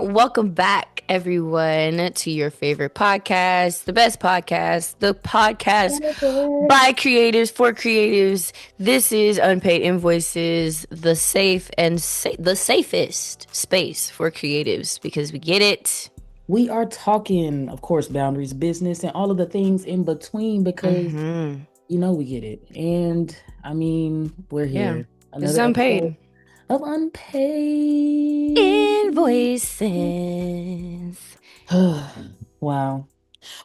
Welcome back, everyone, to your favorite podcast, the best podcast, the podcast by creatives for creatives. This is Unpaid Invoices, the safe and the safest space for creatives because we get it. We are talking, of course, boundaries, business, and all of the things in between because we get it. And I mean, we're Yeah, here. this is Another Unpaid episode of Unpaid Invoices. Wow.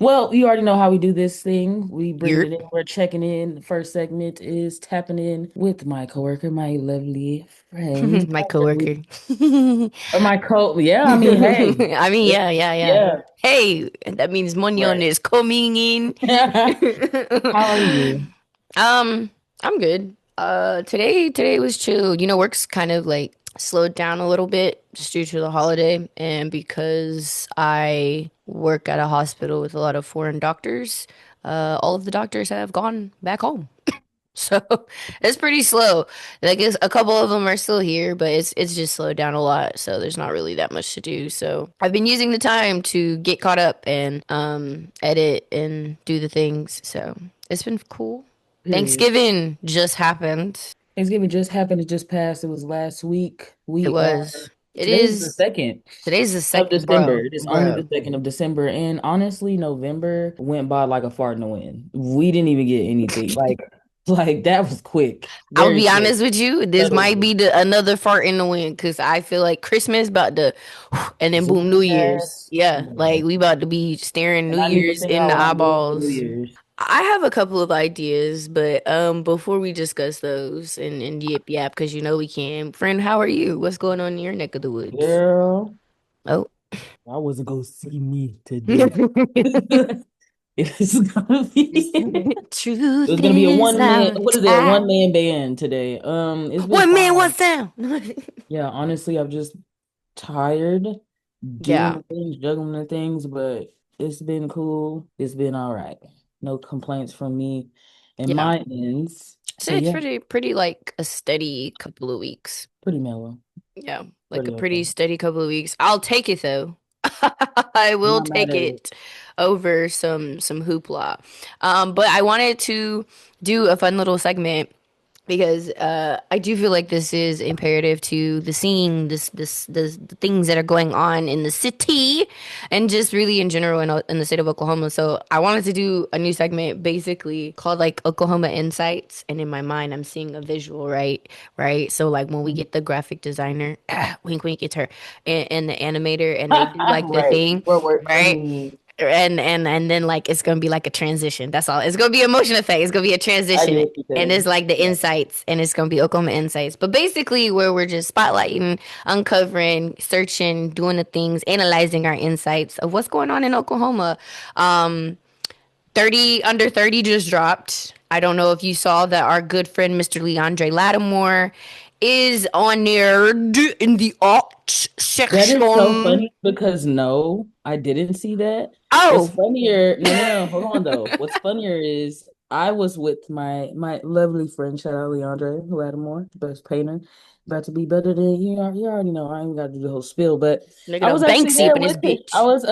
Well, you already know how we do this thing. We bring it Yep. in. We're checking in. The first segment is tapping in with my coworker, my lovely friend, My coworker. or my yeah. I mean, hey, I mean, yeah. yeah. Hey, that means Munyon Right. is coming in. How are you? Um, I'm good. Today was chill. Work's kind of like slowed down a little bit just due to the holiday and because I work at a hospital with a lot of foreign doctors. All of the doctors have gone back home. So it's pretty slow. Like a couple of them are still here, but it's just slowed down a lot. So there's not really that much to do. So I've been using the time to get caught up and edit and do the things. So it's been cool. Period. Thanksgiving just happened. Thanksgiving just happened. It just passed. It was last week. It We are was. It today's the is. second Today's the of second, December. bro. It is only the Bro. second of December. And honestly, November went by like a fart in the wind. We didn't even get anything. Like that was quick. I'll Very be quick. honest with you. This might Literally. be another fart in the wind because I feel like Christmas about to, and then boom, New Zoom Year's. pass. Yeah, like Yeah. we about to be staring And New I need to Year's figure in out the what I'm doing for New eyeballs. Year's. I have a couple of ideas, but before we discuss those and yip yap, because we can. Friend, how are you? What's going on in your neck of the woods? Girl, Oh. I wasn't gonna see me today. It's gonna be It was Truth gonna be a is one man. out. What is it? A one man band today. It's been One man, one fine. sound. Yeah, honestly, I'm just tired doing Yeah. the things, juggling the things, but it's been cool. It's been all right. No complaints from me and Yeah. my ends. So So it's yeah, pretty like a steady couple of weeks. pretty mellow, Yeah, like a pretty okay. pretty steady couple of weeks. I'll take it though. I I'm will not mad take at it. it over some hoopla. But I wanted to do a fun little segment because I do feel like this is imperative to the scene, the things that are going on in the city, and just really in general in the state of Oklahoma. So I wanted to do a new segment, basically called like Oklahoma Insights. And in my mind, I'm seeing a visual, right. So like when we get the graphic designer, wink wink, it's her, and the animator, and they do like the Right. thing, I right mean, and then like it's gonna be like a transition. That's all. It's gonna be a motion effect. It's gonna be a I get transition, what you're and it's saying. like the Yeah. insights, and it's gonna be Oklahoma insights. But basically, where we're just spotlighting, uncovering, searching, doing the things, analyzing our insights of what's going on in Oklahoma. Um, 30 under 30 just dropped. I don't know if you saw that our good friend Mr. Leandre Lattimore is on there in the alt That is so section. funny because no, I didn't see that. What's Oh, funnier? No. Hold on though. What's funnier is I was with my lovely friend, shout out Leandre Lattimore, best painter, about to be better than you already know. I ain't got to do the whole spiel, but look I at a was bank actually seep there in this with it. I bitch. was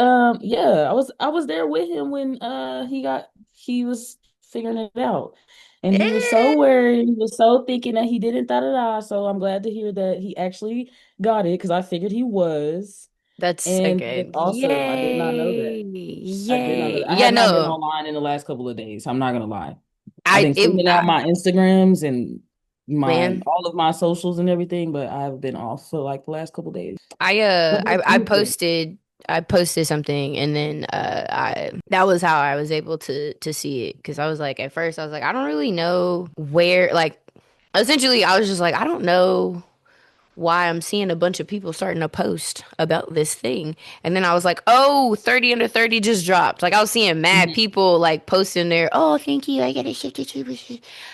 yeah, I was there with him when he was figuring it out. And he was so Eh, worried. He was so thinking that he didn't da da da. So I'm glad to hear that he actually got it because I figured he was. That's so And then good. also, I did not know that. Yay. I did not know Yay. that. I Yeah, have not been no. online in the last couple of days. I'm not gonna lie. I've I been it cleaning out my Instagrams and my man, all of my socials and everything, but I've been off for like the last couple of days. What makes I you think? posted something and then I that was how I was able to see it because I was like at first I was like I don't really know where like essentially I was just like I don't know why I'm seeing a bunch of people starting to post about this thing. And then I was like, oh, 30 under 30 just dropped. Like I was seeing mad Mhm, people like posting there, oh, thank you. I got a shit.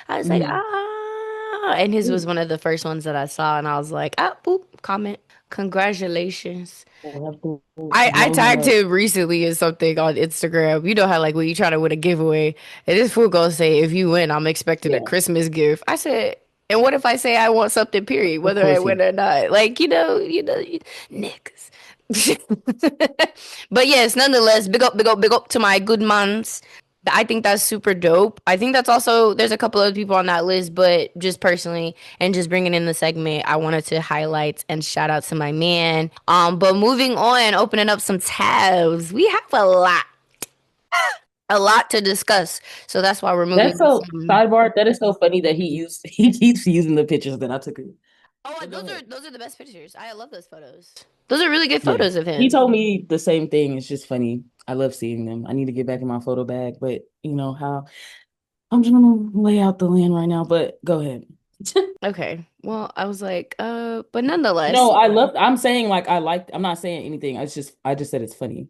I was like, mhm. ah. And his was one of the first ones that I saw. And I was like, ah, boop, comment. Congratulations. We'll have to I blow him tagged up. him recently in something on Instagram. You know how like when you try to win a giveaway, and this fool gonna say, if you win, I'm expecting a Yeah. Christmas gift. I said, And what if I say I want something, period, Of whether I course win he. or not? Like, niggas. But yes, nonetheless, big up to my good mans. I think that's super dope. I think that's also there's a couple other people on that list, but just personally and just bringing in the segment, I wanted to highlight and shout out to my man. But moving on, opening up some tabs, we have a lot to discuss. So that's why we're moving That's on so some. sidebar. That is so funny that he keeps using the pictures that I took. Oh, But go ahead. those are the best pictures. I love those photos. Those are really good Yeah. photos of He him. told me the same thing. It's just funny. I love seeing them. I need to get back in my photo bag, but you know how I'm just gonna lay out the land right now. But go ahead. Okay. Well, I was like, but No, nonetheless. I love. I'm saying like I like. I'm not saying anything. I just said it's funny.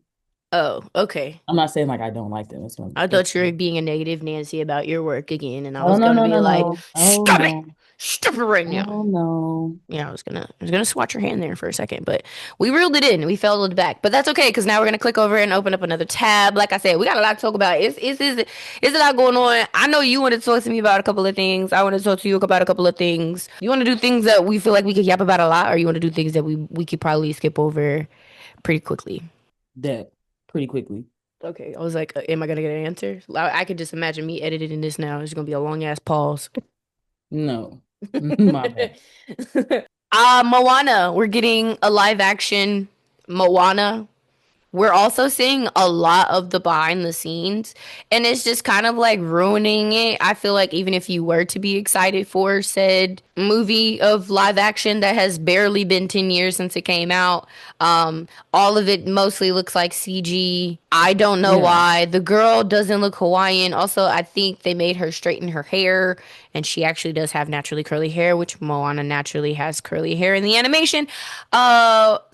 Oh, okay. I'm not saying like I don't like them. It's funny. I It's thought you were funny. being a negative Nancy about your work again, and I Oh was no gonna no be no like, no. Oh "Stop it, no. stop it right now." Oh no. Yeah, I was gonna swat your hand there for a second, but we reeled it in. We fell it back, but that's okay because now we're gonna click over and open up another tab. Like I said, we got a lot to talk about. It's a lot going on. I know you want to talk to me about a couple of things. I want to talk to you about a couple of things. You want to do things that we feel like we could yap about a lot, or you want to do things that we could probably skip over pretty quickly. That pretty quickly. Okay, I was like, am I gonna get an answer? I could just imagine me editing this now. It's gonna be a long ass pause. No. My bad. Moana. We're getting a live action Moana. We're also seeing a lot of the behind the scenes, and it's just kind of like ruining it. I feel like even if you were to be excited for said movie of live action that has barely been 10 years since it came out, all of it mostly looks like CG. I don't know Yeah. why. The girl doesn't look Hawaiian. Also, I think they made her straighten her hair, and she actually does have naturally curly hair, which Moana naturally has curly hair in the animation.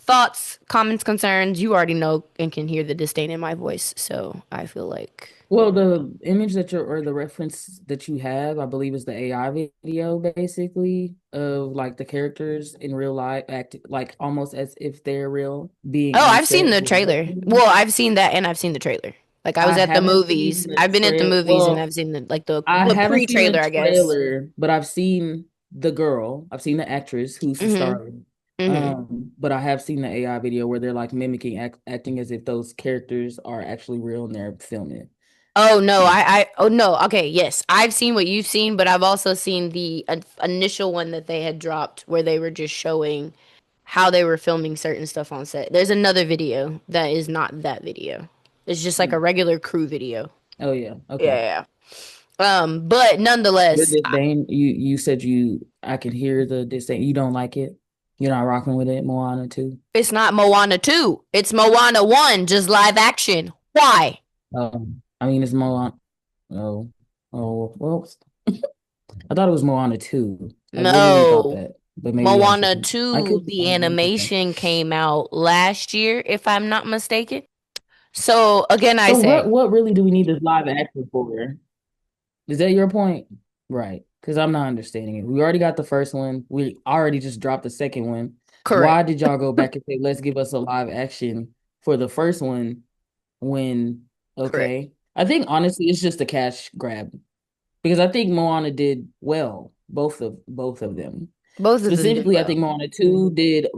Thoughts, comments, concerns. You already know and can hear the disdain in my voice, so I feel like Well, the image that you're or the reference that you have, I believe, is the AI video basically of like the characters in real life act like almost as if they're real being oh, on I've seen set the with trailer. Whitney. Well, I've seen that and I've seen the trailer. Like I was I at the haven't seen movies. the I've been at the trail. movies and Well, I've seen the like the I the haven't seen the pre-trailer, I guess. trailer, but I've seen the girl. I've seen the actress who's the Mhm. star. Mhm. But I have seen the AI video where they're like mimicking acting as if those characters are actually real and they're filming Oh no, it. oh no. Okay, yes. I've seen what you've seen, but I've also seen the initial one that they had dropped where they were just showing how they were filming certain stuff on set. There's another video that is not that video. It's just like a Mm. regular crew video. Oh yeah, okay. Yeah. But Your nonetheless, disdain, you said I could hear the disdain. You don't like it. You're not rocking with it, Moana too. it's not Moana 2. It's Moana 1, just live action. Why? I mean, it's Moana. Oh, oh, well, I thought it was Moana 2. I literally thought No. that, but maybe I'm Moana tripping. I 2, could be the wrong. I'm tripping. animation came out last year, if I'm not mistaken. So again, I So say, what really do we need this live action for? Is that your point? Right. Because I'm not understanding it. We already got the first one. We already just dropped the second one. correct, Why did y'all go back and say, let's give us a live action for the first one when, correct. okay. I think honestly, it's just a cash grab because I think Moana did well, both of them. Both of them did Specifically, I well. think Moana 2 did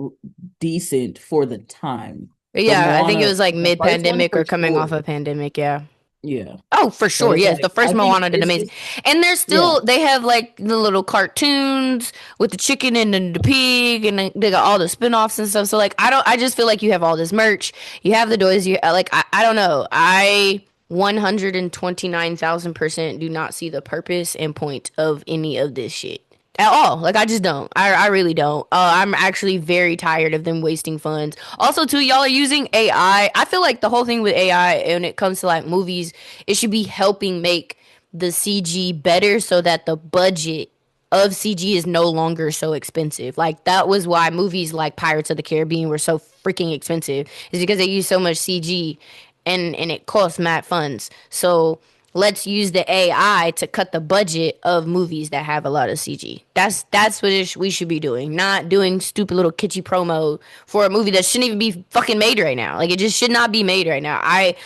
decent for the time. But Yeah, I think it Moana, was like the first one mid-pandemic for or coming off sure. a pandemic. Yeah. Yeah. Oh, for So sure. it's Yes, the like first I think Moana did it's amazing. just And there's yeah. still they have like the little cartoons with the chicken and the pig and they got all the spin-offs and stuff. So like I just feel like you have all this merch. You have the toys, you like I don't know. I 129,000% do not see the purpose and point of any of this shit at all. Like I just don't. I really don't. I'm actually very tired of them wasting funds. Also, too, y'all are using AI. I feel like the whole thing with AI when it comes to like movies, it should be helping make the CG better so that the budget of CG is no longer so expensive. Like that was why movies like Pirates of the Caribbean were so freaking expensive. Is because they use so much CG and it costs mad funds. So let's use the AI to cut the budget of movies that have a lot of CG. That's what we should be doing, not doing stupid little kitschy promo for a movie that shouldn't even be fucking made right now. Like it just should not be made right now. I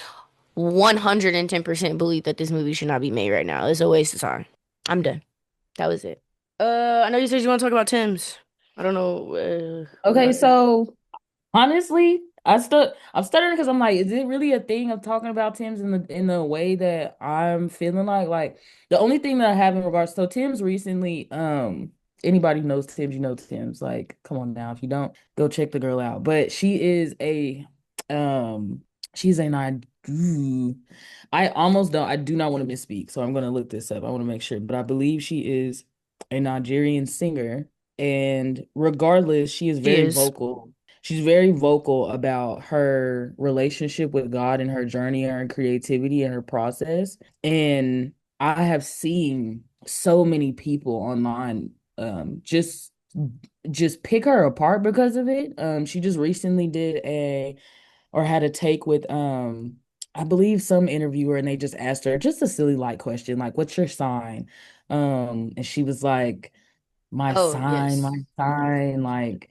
110% believe that this movie should not be made right now. It's a waste of time. I'm done. That was it. I know you said you want to talk about Tim's. I don't know. What Okay, about that? so honestly, I'm stuttering because I'm like, is it really a thing of talking about Tim's in the way that I'm feeling like the only thing that I have in regards to Tim's recently, anybody who knows Tim's, you know Tim's. Like, come on now. If you don't, go check the girl out. But she is um she's a nine. I do not want to misspeak, so I'm gonna look this up. I want to make sure, but I believe she is a Nigerian singer. And regardless, she is She very is. vocal. She's very vocal about her relationship with God and her journey and her creativity and her process. And I have seen so many people online just pick her apart because of it. She just recently did a or had a take with I believe some interviewer, and they just asked her just a silly light question like, what's your sign? And she was like, my Oh, sign, my yes. sign, like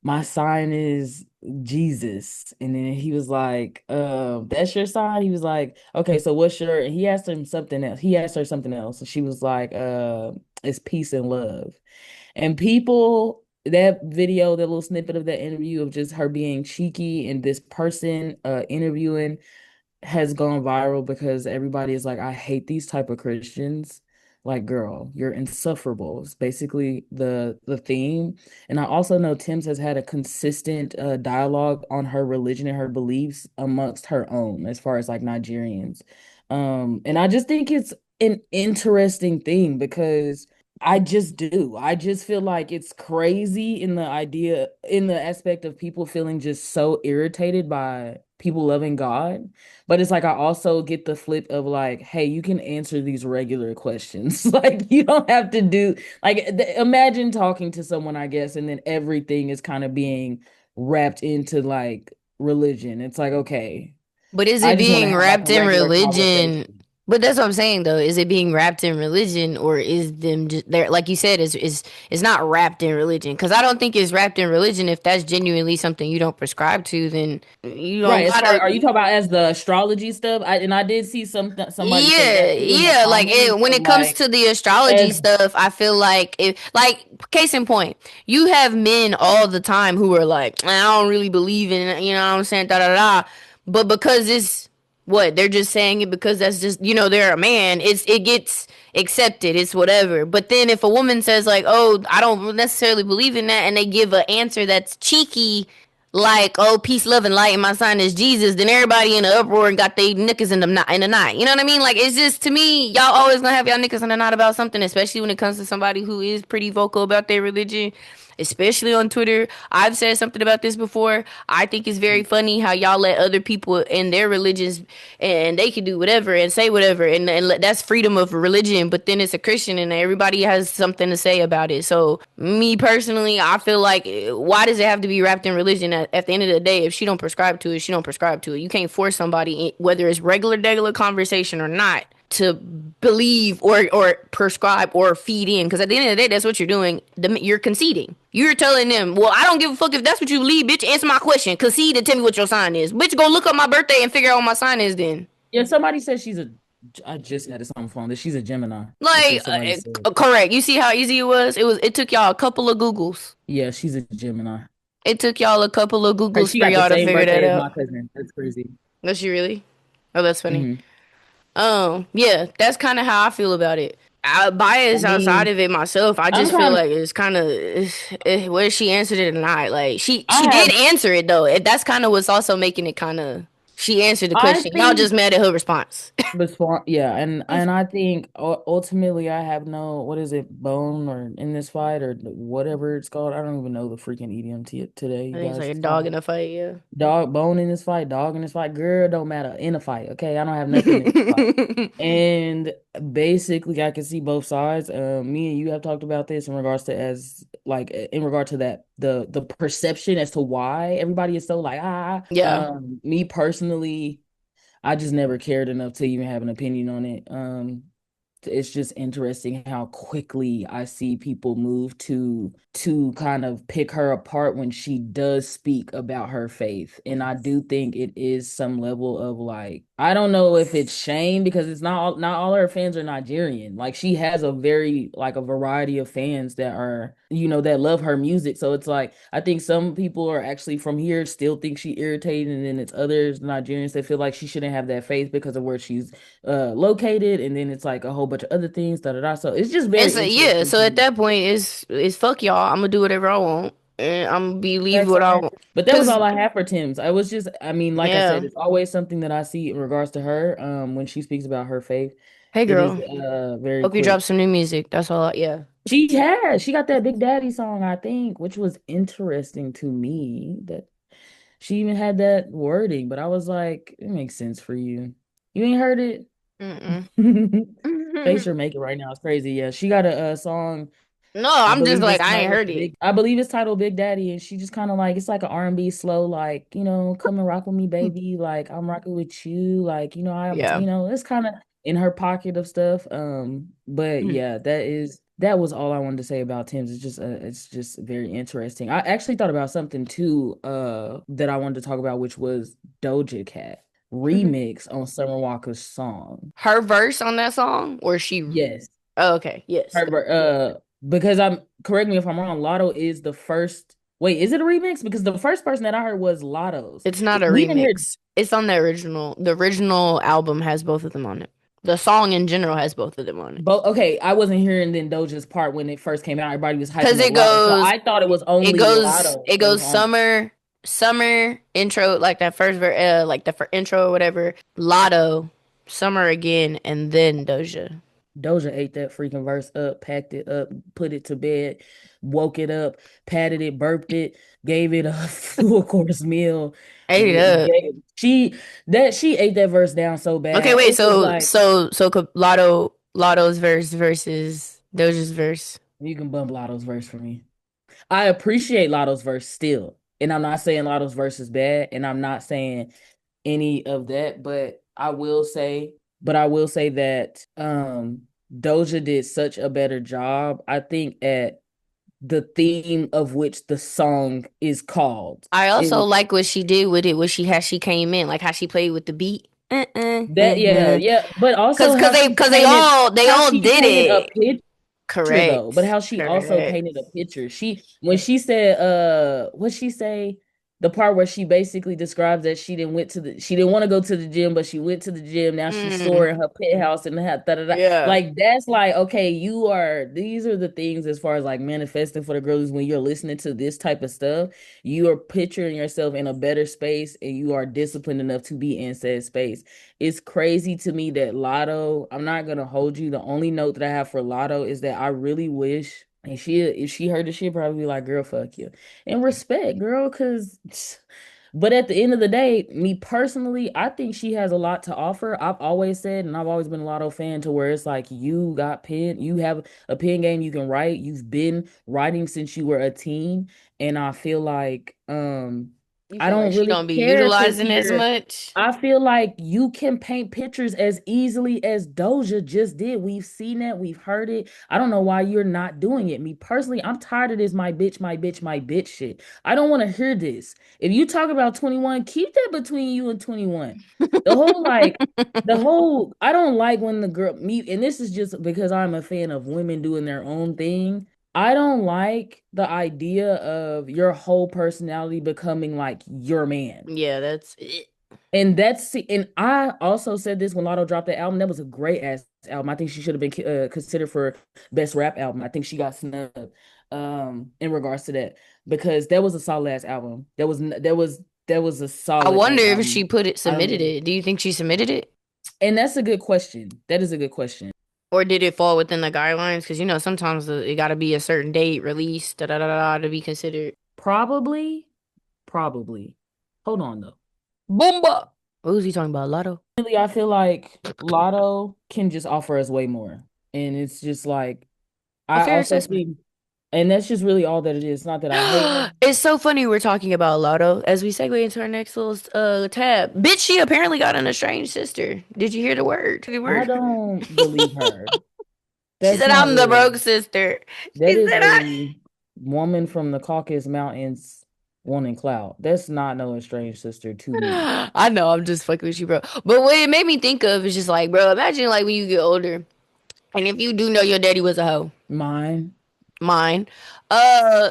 my sign is Jesus. And then he was like, that's your sign? He was like, okay, so what's your, and he asked him something else. He asked her something else. And she was like, it's peace and love. And people, that video, that little snippet of that interview of just her being cheeky and this person interviewing has gone viral because everybody is like, I hate these type of Christians. Like, girl, you're insufferable. It's basically the theme. And I also know Tim's has had a consistent dialogue on her religion and her beliefs amongst her own, as far as like Nigerians. And I just think it's an interesting thing because I just do. I just feel like it's crazy in the idea, in the aspect of people feeling just so irritated by people loving God. But it's like I also get the flip of like, hey, you can answer these regular questions. Like you don't have to do like imagine talking to someone, I guess, and then everything is kind of being wrapped into like religion. It's like, okay, But is I it just want to being have like wrapped a in regular religion? conversation. But that's what I'm saying though. Is it being wrapped in religion or is them just there? Like you said, is it's not wrapped in religion? Because I don't think it's wrapped in religion. If that's genuinely something you don't prescribe to, then you don't Right. As far, gotta. are you talking about as the astrology stuff? I did see somebody say Yeah, that too in the yeah. Like comments when of it comes like to the astrology as stuff, I feel like case in point, you have men all the time who are like, I don't really believe in it, you know what I'm saying, da da da. But because it's what they're just saying it because that's just they're a man. It gets accepted. It's whatever. But then if a woman says like, oh, I don't necessarily believe in that, and they give an answer that's cheeky like, oh, peace, love, and light, and my sign is Jesus, then everybody in the uproar and got they knickers in the knot. You know what I mean? Like, it's just to me, y'all always gonna have y'all knickers in the knot about something, especially when it comes to somebody who is pretty vocal about their religion, especially on Twitter. I've said something about this before. I think it's very funny how y'all let other people in their religions and they can do whatever and say whatever, and that's freedom of religion. But then it's a Christian and everybody has something to say about it. So me personally, I feel like why does it have to be wrapped in religion? At the end of the day, if she don't prescribe to it, she don't prescribe to it. You can't force somebody, whether it's regular conversation or not, to believe or prescribe or feed in, because at the end of the day that's what you're doing. You're conceding, you're telling them, well, I don't give a fuck if that's what you believe, bitch. Answer my question, concede and tell me what your sign is, bitch. Go look up my birthday and figure out what my sign is then. yeah, somebody said she's a I just got this on the phone that she's a Gemini. That's Like what somebody said. correct. You see how easy it took y'all a couple of Googles. Yeah, she's a Gemini. It took y'all a couple of Her, Googles she for got the y'all to same figure that birthday as out. my cousin. That's crazy. Was she really? Oh, that's funny. Hmm. Yeah, that's kind of how I feel about it. I Bias outside mean, of it myself, I I'm just feel kind of like it's kind of whether she answered it or not. Like she I did have answer it though. That's kind of what's also making it kind of. She answered the I question. Y'all just think mad at her response. Response, yeah, and I think ultimately I have no what is it bone or in this fight or whatever it's called. I don't even know the freaking idiom today, I you think it's guys. like a It's dog fine. in a fight. Yeah. Dog bone in this fight, dog in this fight, girl don't matter in a fight. Okay, I don't have nothing in this fight. And basically, I can see both sides. Me and you have talked about this in regards to as like in regard to that the perception as to why everybody is so like ah. Yeah. Me personally. I just never cared enough to even have an opinion on it. it's just interesting how quickly I see people move to kind of pick her apart when she does speak about her faith. And I do think it is some level of like, I don't know if it's shame because it's not all her fans are Nigerian. Like she has a very like a variety of fans that are, that love her music. So it's like I think some people are actually from here still think she irritating, and then it's others Nigerians that feel like she shouldn't have that faith because of where she's located, and then it's like a whole bunch of other things, da da da. So it's just And very so yeah, interesting so to at me. that point is fuck y'all. I'm gonna do whatever I want, and I'm gonna believe That's what I fine. want. But that was Cause all I have for Tim's. I was just, I mean, like I said, yeah, it's always something that I see in regards to her. When she speaks about her faith, hey it is girl, very hope you drop quick. some new music. That's all. Yeah. She got that Big Daddy song, I think, which was interesting to me that she even had that wording. But I was like, it makes sense for you. You ain't heard it? Mm-mm. Face your make it right now. It's crazy. Yeah, she got a song. No, I I'm just believe like it's I ain't titled heard it. Big. I believe it's titled Big Daddy, and she just kind of like it's like an R&B slow, like come and rock with me, baby. Like I'm rocking with you. Like Yeah. it's kind of in her pocket of stuff. But yeah, that was all I wanted to say about Tim's. It's just very interesting. I actually thought about something too, that I wanted to talk about, which was Doja Cat Mhm. remix on Summer Walker's song. Her verse on that song, or she? Yes. Oh, okay. Yes. Because I'm correct me if I'm wrong, Lotto is the first. Wait, is it a remix? Because the first person that I heard was Lotto's. It's not a We didn't hear remix. It's on the original. The original album has both of them on it. The song in general has both of them on it. both. Okay, I wasn't hearing then Doja's part when it first came out. Everybody was Cause hyping up Lotto, so I thought it was it only goes, Lotto it that was goes on. summer intro, like that first like the intro or whatever. Lotto, summer again, and then Doja. Doja ate that freaking verse up, packed it up, put it to bed, woke it up, patted it, burped it, gave it a full course meal. Ate it up. She ate that verse down so Okay, bad. wait. It was like Lotto's verse versus Doja's verse. you can bump Lotto's verse for me. I appreciate Lotto's verse still. And I'm not saying Lotto's verse is bad, and I'm not saying any of that, but I will say that Doja did such a better job, I think, at the theme of which the song is called. I It also was like what she did with it, what she came in, like how she played with the beat. that, yeah, yeah, but Cause, also cause they, cause they all, they how all she did painted a it. picture though, but Correct. how she also Correct. painted a picture. She when she said what she say, the part where she basically describes that she didn't want to go to the gym, but she went to the gym. Now she's sore Mm, in her penthouse and da, da, da. yeah. Like that's like, okay, these are the things as far as like manifesting for the girls when you're listening to this type of stuff, you are picturing yourself in a better space and you are disciplined enough to be in said space. It's crazy to me that Lotto, I'm not gonna hold you. The only note that I have for Lotto is that I really wish, and if she heard this, she'd probably be like, girl, fuck you. And respect, girl, cause but at the end of the day, me personally, I think she has a lot to offer. I've always said, and I've always been a Lotto fan to where it's like you have a pen game you can write. You've been writing since you were a teen. And I feel like You I feel like don't she really don't be care to utilizing as hear much? I feel like you can paint pictures as easily as Doja just did. We've seen it, we've heard it. I don't know why you're not doing it. Me personally, I'm tired of this my bitch, my bitch, my bitch shit. I don't want to hear this. If you talk about 21, keep that between you and 21. The whole like I don't like when the girl me and this is just because I'm a fan of women doing their own thing. I don't like the idea of your whole personality becoming like your man. Yeah, that's it. And I also said this when Lotto dropped that album. That was a great ass album. I think she should have been considered for best rap album. I think she got snubbed in regards to that because that was a solid ass album. That was a I solid wonder ass if she album. I don't submitted know. it. Do you think she submitted it? And that's a good question. That is a good question. Or did it fall within the guidelines? Because sometimes it got to be a certain date released, da da da da, to be considered. Probably, probably. Hold on though. Boomba. What was he talking about? Lotto? Really, I feel like Lotto can just offer us way more. And it's just like A I fair also assessment. think and that's just really all that it is. Not that I hate her. It's so funny we're talking about Lotto as we segue into our next little tab. Bitch, she apparently got an estranged sister. Did you hear the word? The I word. don't believe her. She That's said, not I'm the real. broke sister. That She is said, a woman from the Caucasus Mountains wanting clout. That's not no estranged sister to me. I know, I'm just fucking with you, bro. But what it made me think of is just like, bro, imagine like when you get older, and if you do know your daddy was a hoe, Mine. mine.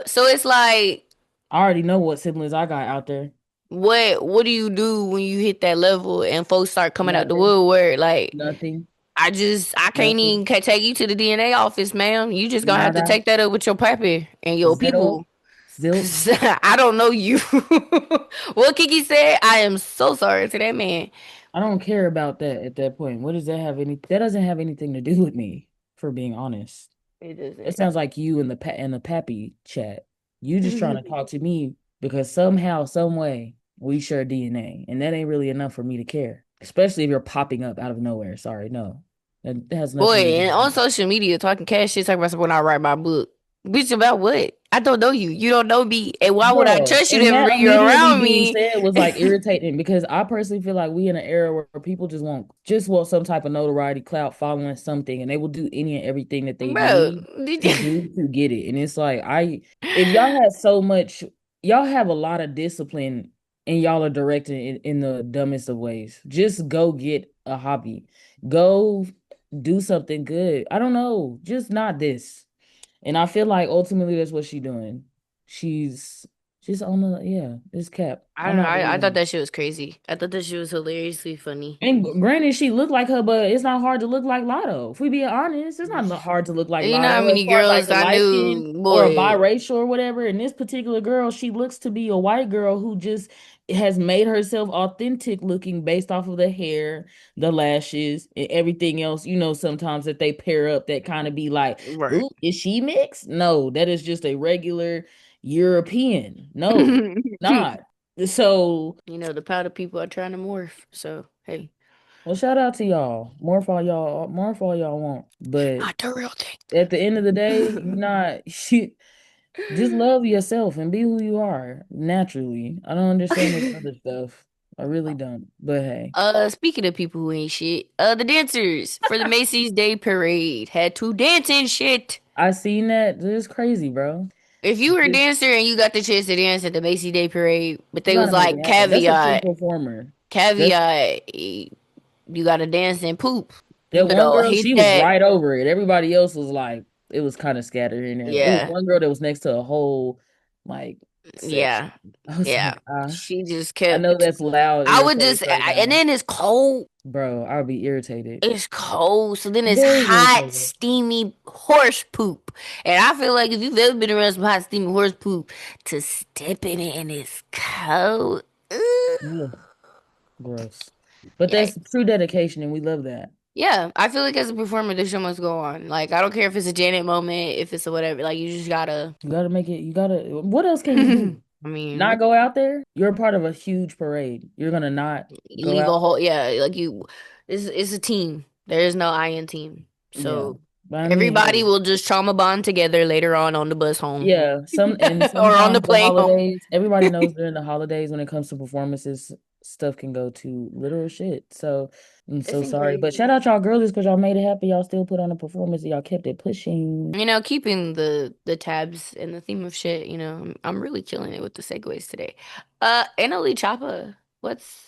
So it's like, I already know what siblings I got out there. what do you do when you hit that level and folks start coming out the Nothing. woodwork? Like, Nothing. I can't Nothing. even take you to the DNA office, ma'am. You just gonna have to Nada. take that up with your pappy and your Zero. people. Zilch. Cause I don't know you. What Kiki said, I am so sorry to that man. I don't care about that at that point. What does that have any that doesn't have anything to do with me, for being honest. It It doesn't. sounds like you and the Pappy chat. You just trying to talk to me because somehow, some way, we share DNA, and that ain't really enough for me to care. Especially if you're popping up out of nowhere. Sorry, no, that has Boy, nothing to do and with on me. social media, talking cash shit, talking about when I write my book. Bitch, about what? I don't know you. You don't know me. And why would I Bruh, trust you and to that bring you immediately around being me? said was like irritating because I personally feel like we in an era where people just want some type of notoriety, clout, following something, and they will do any and everything that they Bro, need to do to get it. And it's like if y'all have so much, y'all have a lot of discipline, and y'all are directed in the dumbest of ways. Just go get a hobby, go do something good. I don't know, just not this. And I feel like ultimately that's what she's doing. She's she's on the yeah, it's cap. I I'm don't know. not I believing thought it. that shit was crazy. I thought that shit was hilariously funny. And granted, she looked like her, but it's not hard to look like Lotto. If we be honest, it's not hard to look like And you know how Lotto as many far as like girls the I light skin knew, or a boy. biracial or whatever. And this particular girl, she looks to be a white girl who just has made herself authentic looking based off of the hair, the lashes, and everything else. Sometimes that they pair up that kind of be like, Right. ooh, is she mixed? No, that is just a regular European. No, You not. So know, the powder people are trying to morph. So, hey, well, shout out to y'all. More for all y'all want. But not the real at the end of the day, you're thing. not just love yourself and be who you are naturally. I don't understand this other stuff. I really don't. But hey, Speaking of people who ain't shit, the dancers for the Macy's Day Parade had to dance and shit. I seen that. It's crazy, bro. If you were a Just dancer and you got the chance to dance at the Macy's Day Parade, but you they was gotta make it like happen. That's a true performer. That's caveat, you gotta dance and poop. You that one better girl, hit she was that. right over it. Everybody else was like, it was kind of scattered in there. It was Yeah, one girl that was next to a whole like section. yeah, I was yeah. like, She just I know kept. that's loud in I your would face just, right and now, then it's cold. bro. I'll be irritated. It's cold, so then it's Very hot, irritated. steamy horse poop. And I feel like if you've ever been around some hot, steamy horse poop, to step in it and it's cold. Ugh. Ugh, gross. But Yeah, that's true dedication, and we love that. yeah. I feel like as a performer, the show must go on. Like I don't care if it's a Janet moment, if it's a whatever. Like you just gotta. You gotta make it. You gotta. What else can you I do? mean, Not go out there? You're a part of a huge parade. You're gonna not you go leave a out whole there? yeah. Like you, it's a team. There is no I in team. Yeah. So But I mean, everybody hey. will just trauma bond together later on the bus home Yeah, or on the sometimes the plane home. holidays, everybody knows during the holidays when it comes to performances, stuff can go to literal shit. So I'm so It's sorry. But shout crazy. out y'all girlies because y'all made it happen. Y'all still put on a performance and y'all kept it pushing. You know, keeping the tabs and the theme of shit, I'm really killing it with the segues today. NLE Choppa, what's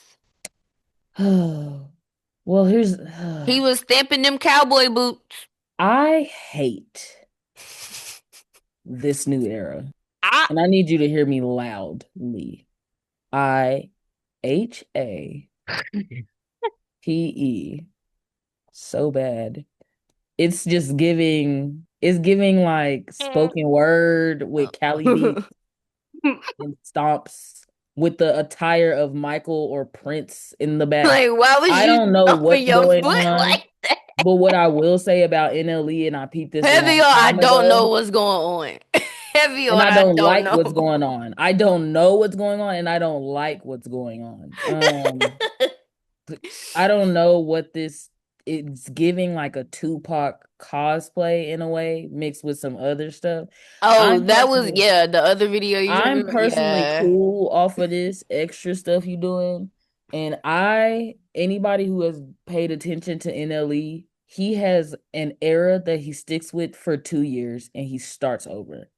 Well, here's he was stamping them cowboy boots. I hate this new era. Ah, And I need you to hear me loudly. IHAPE. So bad. It's giving like spoken word with Cali beat and stomps with the attire of Michael or Prince in the back. like why was I you don't know stomping what's your going foot on, like that? but what I will say about NLE, and I peeped this a Heavy long on, I time don't know ago, what's going on. Heavy and on, I I don't don't like what's know. going on. I don't know what's going on, and I don't like what's going on. I don't know what this it's giving like a Tupac cosplay in a way mixed with some other stuff. Oh, I'm that was personally yeah, the other video you sent I'm me. personally Yeah. cool off of this extra stuff you doing. And anybody who has paid attention to NLE, he has an era that he sticks with for 2 years and he starts over.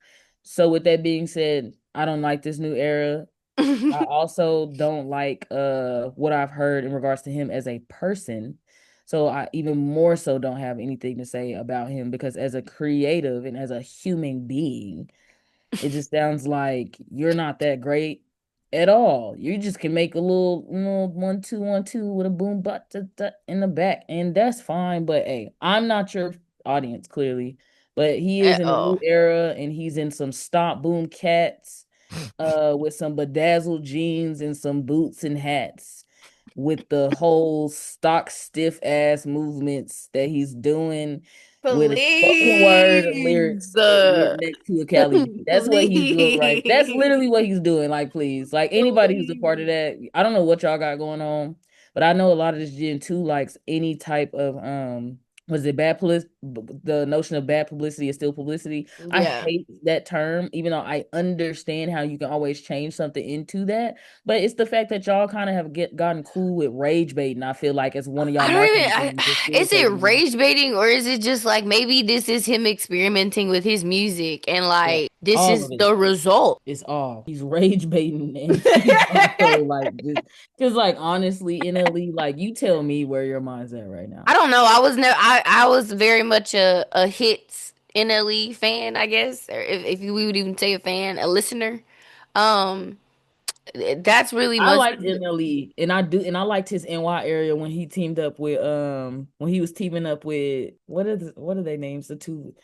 So with that being said, I don't like this new era. I also don't like what I've heard in regards to him as a person. So I even more so don't have anything to say about him because as a creative and as a human being, it just sounds like you're not that great at all. You just can make a little 1 2 1 2 with a boom but in the back, and that's fine. But hey, I'm not your audience clearly, but he is At in a new all. era, and he's in some stomp boom cats, with some bedazzled jeans and some boots and hats, with the whole stock stiff ass movements that he's doing with a spoken word Please. lyrics next to a Cali beat. That's what he's doing, right? That's Please. literally what he's doing. Like, please, like anybody who's a part of Please. that, I don't know what y'all got going on, but I know a lot of this gen too likes any type of was it bad publicity? The notion of bad publicity is still publicity. I Yeah. hate that term, even though I understand how you can always change something into that. But it's the fact that y'all kind of have gotten cool with rage baiting. I feel like it's one of y'all I don't even. marketing things that's Is it irritating me. rage baiting or is it just like maybe this is him experimenting with his music and Yeah, like this all is of it. the result? It's all. He's rage baiting and he's also like just because like honestly, NLE, like you tell me where your mind's at right now. I don't know. I was never. I was very much a hits NLE fan, I guess, or if we would even say a fan, a listener. Um, that's really I much. liked NLE and I liked his NY area when he teamed up with when he was teaming up with what are their names? The two,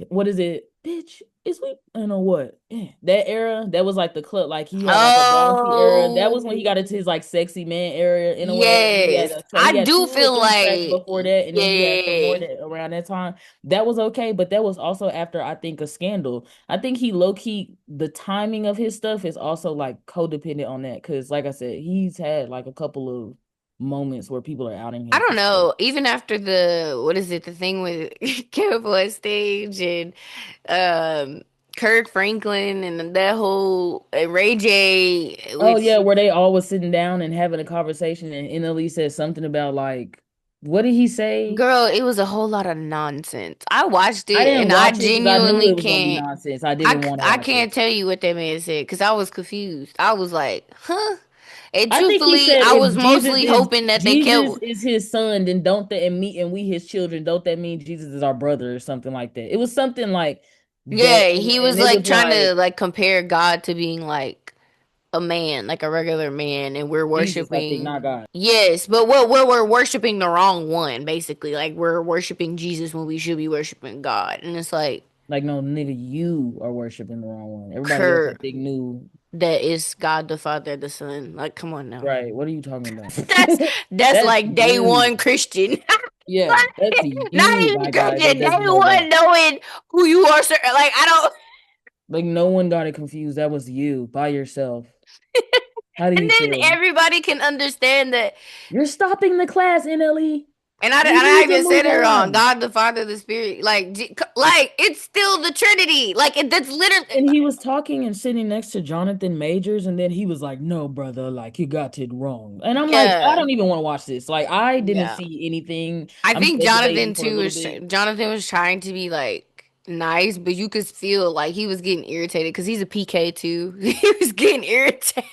what is it? Bitch, is we I don't know what. Yeah. That era, that was like the club, like he had like a bouncy era. That was when he got into Oh, his like sexy man area in a way. And he had yes. he I had two do or feel three tracks like before that, and then he had some more yeah. that around that time. That was okay, but that was also after I think a scandal. I think he low key the timing of his stuff is also like codependent on that because, like I said, he's had like a couple of moments where people are outing I him for don't stuff. know. Even after the what is it? The thing with Cowboy Stage and um Kirk Franklin and that whole Ray J, Oh which yeah, where they all was sitting down and having a conversation, and NLE said something about like, what did he say? girl, it was a whole lot of nonsense. I watched I it didn't and I watch it because I knew genuinely it was gonna be can't. nonsense. I didn't want to I watch can't it. tell you what that man said because I was confused. I was like, huh? And I think he truthfully, said I if was mostly hoping that they Jesus kept. is his son, then don't that and me and we his children, don't that mean Jesus is our brother or something like that? It was something like that, Yeah, and, he and was it like was trying like to like compare God to being like a man, like a regular man, and we're Jesus, I think, not worshiping. God. Yes, but we're worshiping the wrong one, basically. Like we're worshiping Jesus when we should be worshiping God, and it's like Like, no, nigga, you are worshiping the wrong one. Everybody else, I Kurt, think, knew. that is God the Father, the Son. Like, come on now. Right? What are you talking about? That's That's like day you. one Christian. Yeah, that's Not you, even my guy. That Christian. Day doesn't know one that. knowing who you are, sir. Like I don't. Like, no one got it confused. That was you by yourself. How do And you then feel? everybody can understand that. You're stopping the class, NLE. And We I need to even move said it wrong. on. God the Father, the Spirit, like, like it's still the Trinity. Like that's literally, And he was talking and sitting next to Jonathan Majors, and then he was like, "No, brother, like you got it wrong." And I'm like, I yeah, don't even want to watch this. Like, I didn't yeah. see anything. I I'm think speculating Jonathan for a too little was bit. Jonathan was trying to be like nice, but you could feel like he was getting irritated because he's a PK too. He was getting irritated.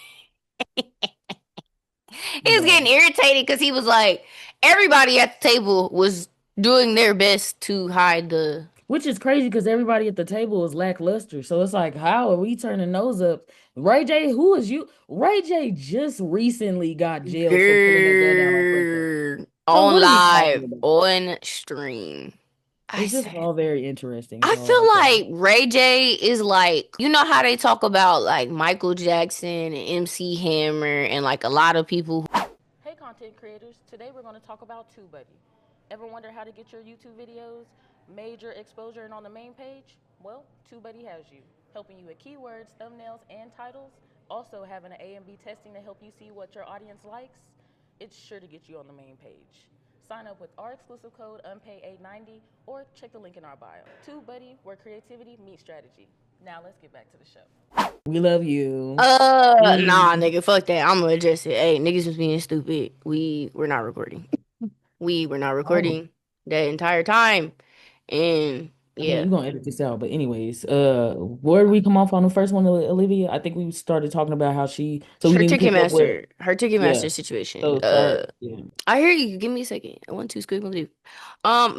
He was getting Bro. irritated because he was like everybody at the table was doing their best to hide the Which is crazy because everybody at the table is lackluster. So it's like, how are we turning nose up? Ray J, who is you? Ray J just recently got jailed for pulling that gun down on Princess. girl So on what are we talking live about? on stream. I It's just said. all very interesting. Is I all I'll feel say. like Ray J is like, you know how they talk about like Michael Jackson and MC Hammer and like a lot of people. Hey, content creators. Today we're going to talk about TubeBuddy. Ever wonder how to get your YouTube videos major exposure and on the main page? Well, TubeBuddy has you, helping you with keywords, thumbnails, and titles. Also having an A and B testing to help you see what your audience likes. It's sure to get you on the main page. Sign up with our exclusive code UNPAID90 or check the link in our bio. TubeBuddy, where creativity meets strategy. Now let's get back to the show. We love you. Nah, Mm. nigga, fuck that. I'm gonna address it. Hey, niggas was being stupid. We're not recording. We were not Oh, recording. that entire time. And I mean, yeah, you're gonna edit this out, but anyways, where did we come off on the first one, Olivia? I think we started talking about how she, so we didn't pick up where, Her yeah. Ticketmaster situation. So start, yeah. I hear you. Give me a second. I want to squeak my do.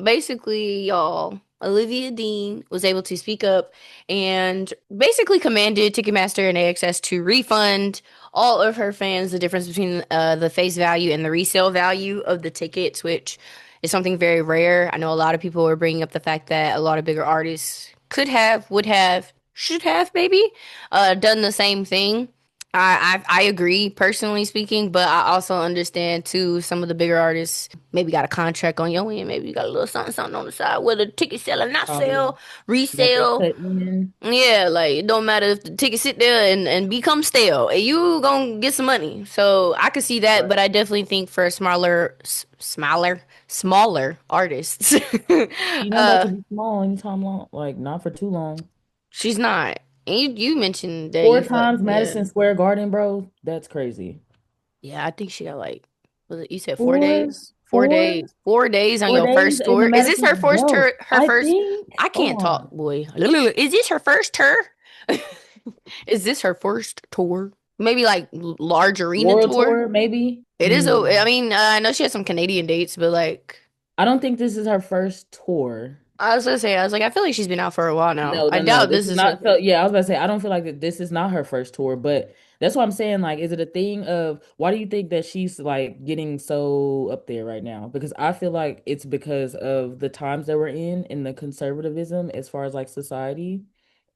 Basically, y'all, Olivia Dean was able to speak up and basically commanded Ticketmaster and AXS to refund all of her fans the difference between the face value and the resale value of the tickets, which is something very rare. I know a lot of people were bringing up the fact that a lot of bigger artists could have, would have, should have maybe done the same thing. I agree personally speaking, but I also understand too some of the bigger artists maybe got a contract on your end, maybe you got a little something something on the side, whether ticket sell or not Probably sell, got that resale. cut in. Yeah, like it don't matter if the ticket sit there and become stale, and you gonna get some money. So I could see that, Right. but I definitely think for smaller artists, You're not about uh, to be small anytime long, like not for too long. she's not. And you mentioned that Four you felt times yeah. Madison Square Garden, bro. That's crazy. Yeah, I think she got like, was it, you said four Four, days? Four four, days. 4 days on 4 days your first in the tour. Is this her Madison, first bro. tour? Her I first, think, I hold can't talk, on, boy. Is this her first tour? Is this her first tour? Maybe like large arena World tour? Tour, maybe. It is I Mm. mean, I know she has some Canadian dates, but like, I don't think this is her first tour. I was gonna say, I was like, I feel like she's been out for a while now. No, I no, no. doubt This this is is her not so first. yeah, I was about to say I don't feel like that this is not her first tour, but that's what I'm saying. Like, is it a thing of why do you think that she's like getting so up there right now? Because I feel like it's because of the times that we're in and the conservatism as far as like society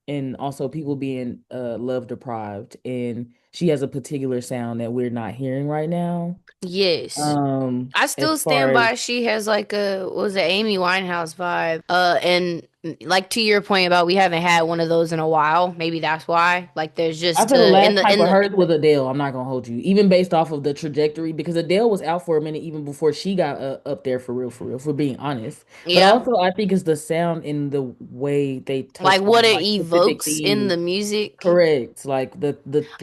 and also people being love deprived and she has a particular sound that we're not hearing right now. Yes. I still As far stand as by she has like a what was it Amy Winehouse vibe. And like to your point about we haven't had one of those in a while. Maybe that's why. Like there's I just feel the in last the type in of the hers was Adele. I'm not gonna hold you, even based off of the trajectory, because Adele was out for a minute even before she got up there for real, for being honest. But yeah, also, I think it's the sound and the way they touch like what on it like specific evokes in the themes. music. Correct, like the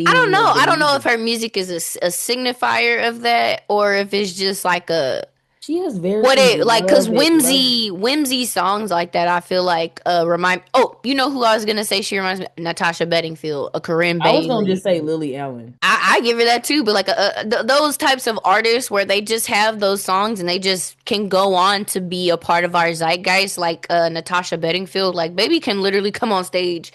I don't theme know. of the I don't know if music. her music is a signifier of that or if it's just like a She has what very it like because love. whimsy songs like that I feel like remind oh you know who I was gonna say she reminds me Natasha Bedingfield a Corinne I was gonna Bailey just say Lily Allen. I give her that too but like those types of artists where they just have those songs and they just can go on to be a part of our zeitgeist like Natasha Bedingfield like baby can literally come on stage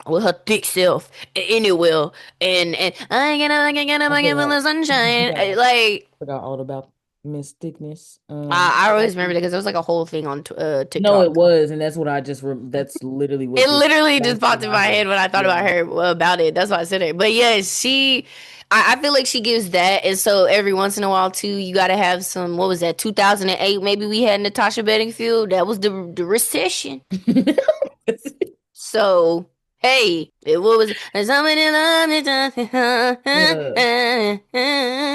with her thick self anywhere and I can get up I I can feel forgot. the sunshine Forgot, like forgot all about Miss Thickness. I I got always remember you. that because there was like a whole thing on No, it TikTok. was, and that's what I just that's literally what It just literally just flashed through popped in my my head head. when I thought about Yeah. her about it. That's why I said it. But yeah, I feel like she gives that. And so every once in a while, too, you got to have some, what was that, 2008? Maybe we had Natasha Bedingfield. That was the recession. So, hey, what was it? Somebody love Hold up.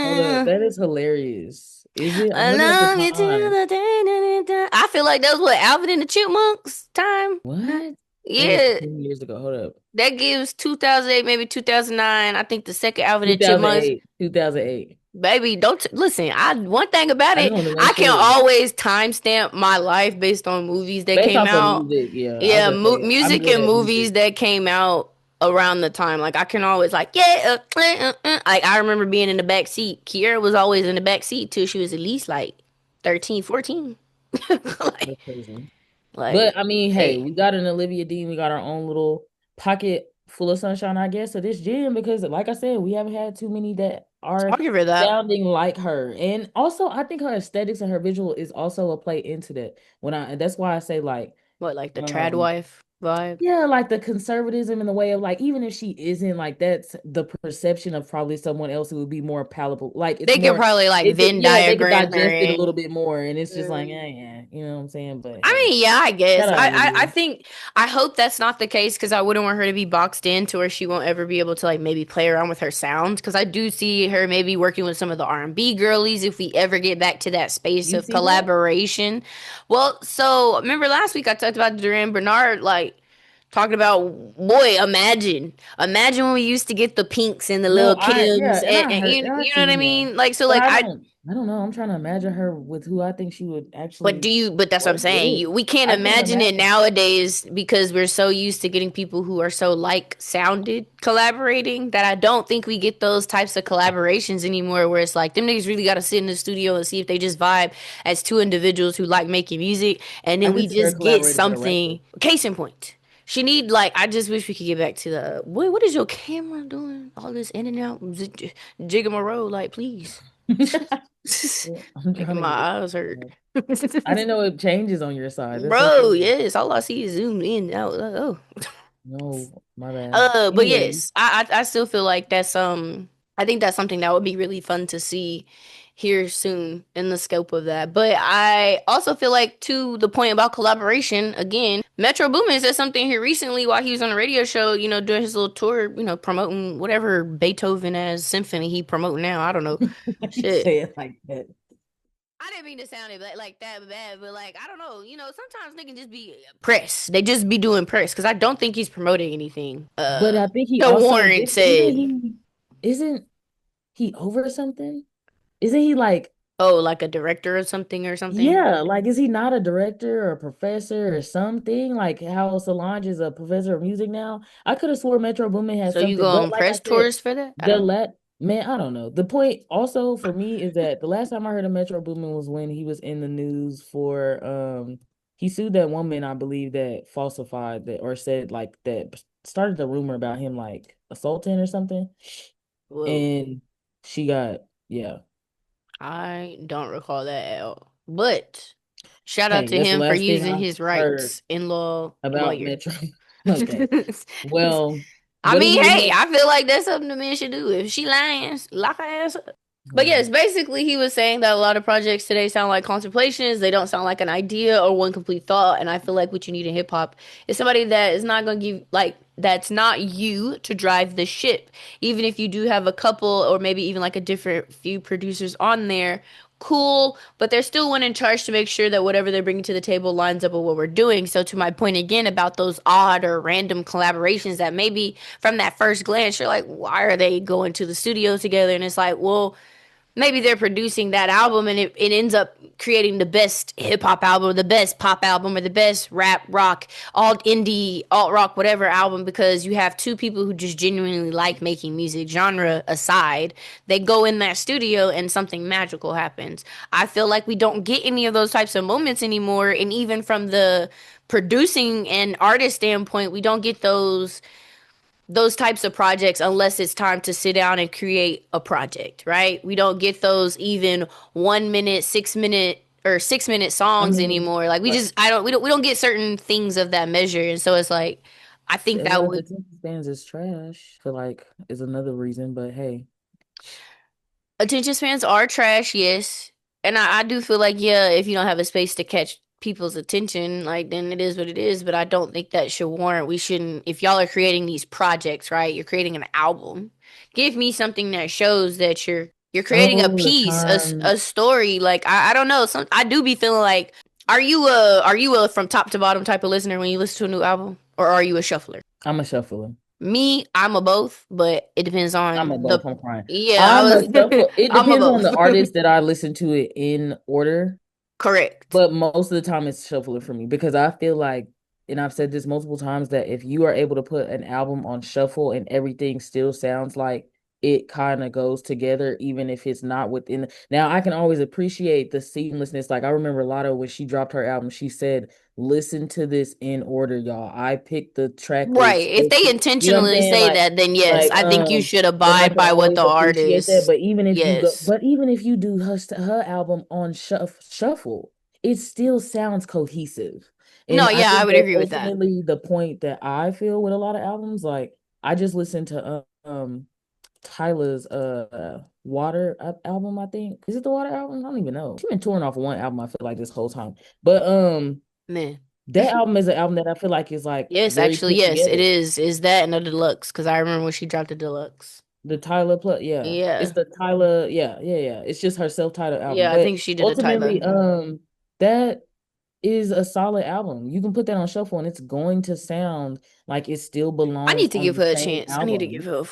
Hold up. me. That is hilarious. Is it? I'm I looking at the love you till time. the day. I feel like that was what Alvin and the Chipmunks time. What? That is Yeah, 10 years ago. Hold up. that gives 2008, maybe 2009. I think the second Alvin and Chipmunks. 2008. 2008. Baby, don't listen. I one thing about I just it, want to make I can sure. always timestamp my life based on movies that Based came off of out. music, yeah. I was Yeah, gonna say I'm music good and at movies music. that came out around the time. Like I can always like yeah, like I remember being in the back seat. Keirra was always in the back seat till she was at least like 13, 14. like, That's crazy. like, But I mean, hey, hey, we got an Olivia Dean. We got our own little pocket full of sunshine, I guess, of this gym because, like I said, we haven't had too many that I'll are give her that. sounding like her. And also, I think her aesthetics and her visual is also a play into that. And that's why I say like, What, like the trad um, wife vibe? yeah, like the conservatism in the way of like, even if she isn't like that's the perception of probably someone else who would be more palatable. Like it's They could more, probably like Venn yeah, they could diagram her digest it a in. little bit more, and it's just like, Mm. yeah, you know what I'm saying? But I hey, mean, yeah, I shout guess. out I Olivia. think I hope that's not the case because I wouldn't want her to be boxed into where she won't ever be able to like maybe play around with her sound because I do see her maybe working with some of the R&B girlies if we ever get back to that space You of see that? collaboration. Well, so remember last week I talked about Duran Bernard like talking about boy, imagine when we used to get the Pinks and the No, Lil I yeah, Kims and and I you know what I seen that, mean? Like so but like I don't. I don't know. I'm trying to imagine her with who I think she would actually But that's what I'm work saying. with. We can't I can't imagine it imagine. nowadays because we're so used to getting people who are so like sounded collaborating that I don't think we get those types of collaborations anymore where it's like them niggas really got to sit in the studio and see if they just vibe as two individuals who like making music and I then we could see her just get collaborating with a rapper. something. Case in point. She need like I just wish we could get back to the what is your camera doing? All this in and out jigging my road like please. I'm trying Making to my get it. eyes hurt. I didn't know it changes on your side. That's so Bro, crazy. yes, all I see is zoom in out. Oh, No, my bad. but Anyway, yes, I still feel like that's I think that's something that would be really fun to see here soon in the scope of that. But I also feel like to the point about collaboration again, Metro Boomin said something here recently while he was on a radio show. You know, doing his little tour. You know, promoting whatever Beethoven as symphony he promoting now. I don't know. why you Shit. say it like that? I didn't mean to sound it like that bad, but like I don't know. You know, sometimes they can just be press. They just be doing press because I don't think he's promoting anything. But I think he The also Warren did. Isn't said, he over something? Isn't he like, "Oh, like a director or something or something." yeah, like is he not a director or a professor or something? Like how Solange is a professor of music now. I could have swore Metro Boomin had So you something, go but on like I press said, tours for that? I the don't know. let man, I don't know. The point also for me is that the last time I heard of Metro Boomin was when he was in the news for he sued that woman, I believe, that falsified that or said like that started the rumor about him like assaulting or something. Whoa, And she got, yeah. I don't recall that at all. But shout out Hey, to that's the him for last thing using I his heard rights in law about lawyer. Metro. Okay. Well, I what did mean, he end hey, up? I feel like that's something the man should do. If she lying, lock her ass up. But Well, yes, basically he was saying that a lot of projects today sound like contemplations. They don't sound like an idea or one complete thought. And I feel like what you need in hip hop is somebody that is not gonna give like that's not you to drive the ship. Even if you do have a couple or maybe even like a different few producers on there, cool, but they're still one in charge to make sure that whatever they're bringing to the table lines up with what we're doing. So to my point again about those odd or random collaborations that maybe from that first glance you're like, why are they going to the studio together? And it's like, well, maybe they're producing that album and it ends up creating the best hip hop album or the best pop album or the best rap, rock, alt indie, alt rock, whatever album because you have two people who just genuinely like making music, genre aside. They go in that studio and something magical happens. I feel like we don't get any of those types of moments anymore. And even from the producing and artist standpoint, we don't get those types of projects unless it's time to sit down and create a project, right? We don't get those even 1 minute, 6 minute or 6 minute I songs mean, anymore. Like we but just we don't get certain things of that measure. And so it's like I think a that lot of would attention spans is trash. I feel like is another reason, but hey, attention spans are trash, yes. And I do feel like, yeah, if you don't have a space to catch people's attention, like then it is what it is. But I don't think that should warrant we shouldn't if y'all are creating these projects, right? You're creating an album. Give me something that shows that you're creating a oh, the piece, term. a story. Like I don't know. Some I do be feeling like are you a from top to bottom type of listener when you listen to a new album? Or are you a shuffler? I'm a shuffler. Me, I'm a both, but it depends I'm a on the both. I'm crying. yeah, I I'm a was shuffle. It I'm a depends on the both. artist that I listen to it in order. Correct. But most of the time it's shuffling for me because I feel like, and I've said this multiple times, that if you are able to put an album on shuffle and everything still sounds like it kind of goes together, even if it's not within. Now, I can always appreciate the seamlessness. Like I remember Lotto when she dropped her album, she said, "Listen to this in order, y'all. I picked the track Right. list." If they You know what I'm intentionally saying? say that, then yes, I think you should And I abide can by what always the appreciate that. artist. Yes. But even if you do her album on shuffle, it still sounds cohesive. No, And I yeah, I think would that's agree with that. ultimately the point that I feel with a lot of albums. Like I just listened to Tyler's Water album, I think. Is it the Water album? I don't even know. She's been touring off one album, I feel like this whole time. But Man. that album is an album that I feel like is like Yes, very actually, put yes, it together. is that and the deluxe because I remember when she dropped the deluxe. The Tyler plus, yeah. It's Yeah. the Tyler, yeah, yeah, yeah. It's just her self-titled album. Yeah, I But think she did a ultimately, Tyler. that is a solid album. You can put that on shuffle and it's going to sound like it still I belongs need to on give the her a same chance. I need to give album. her a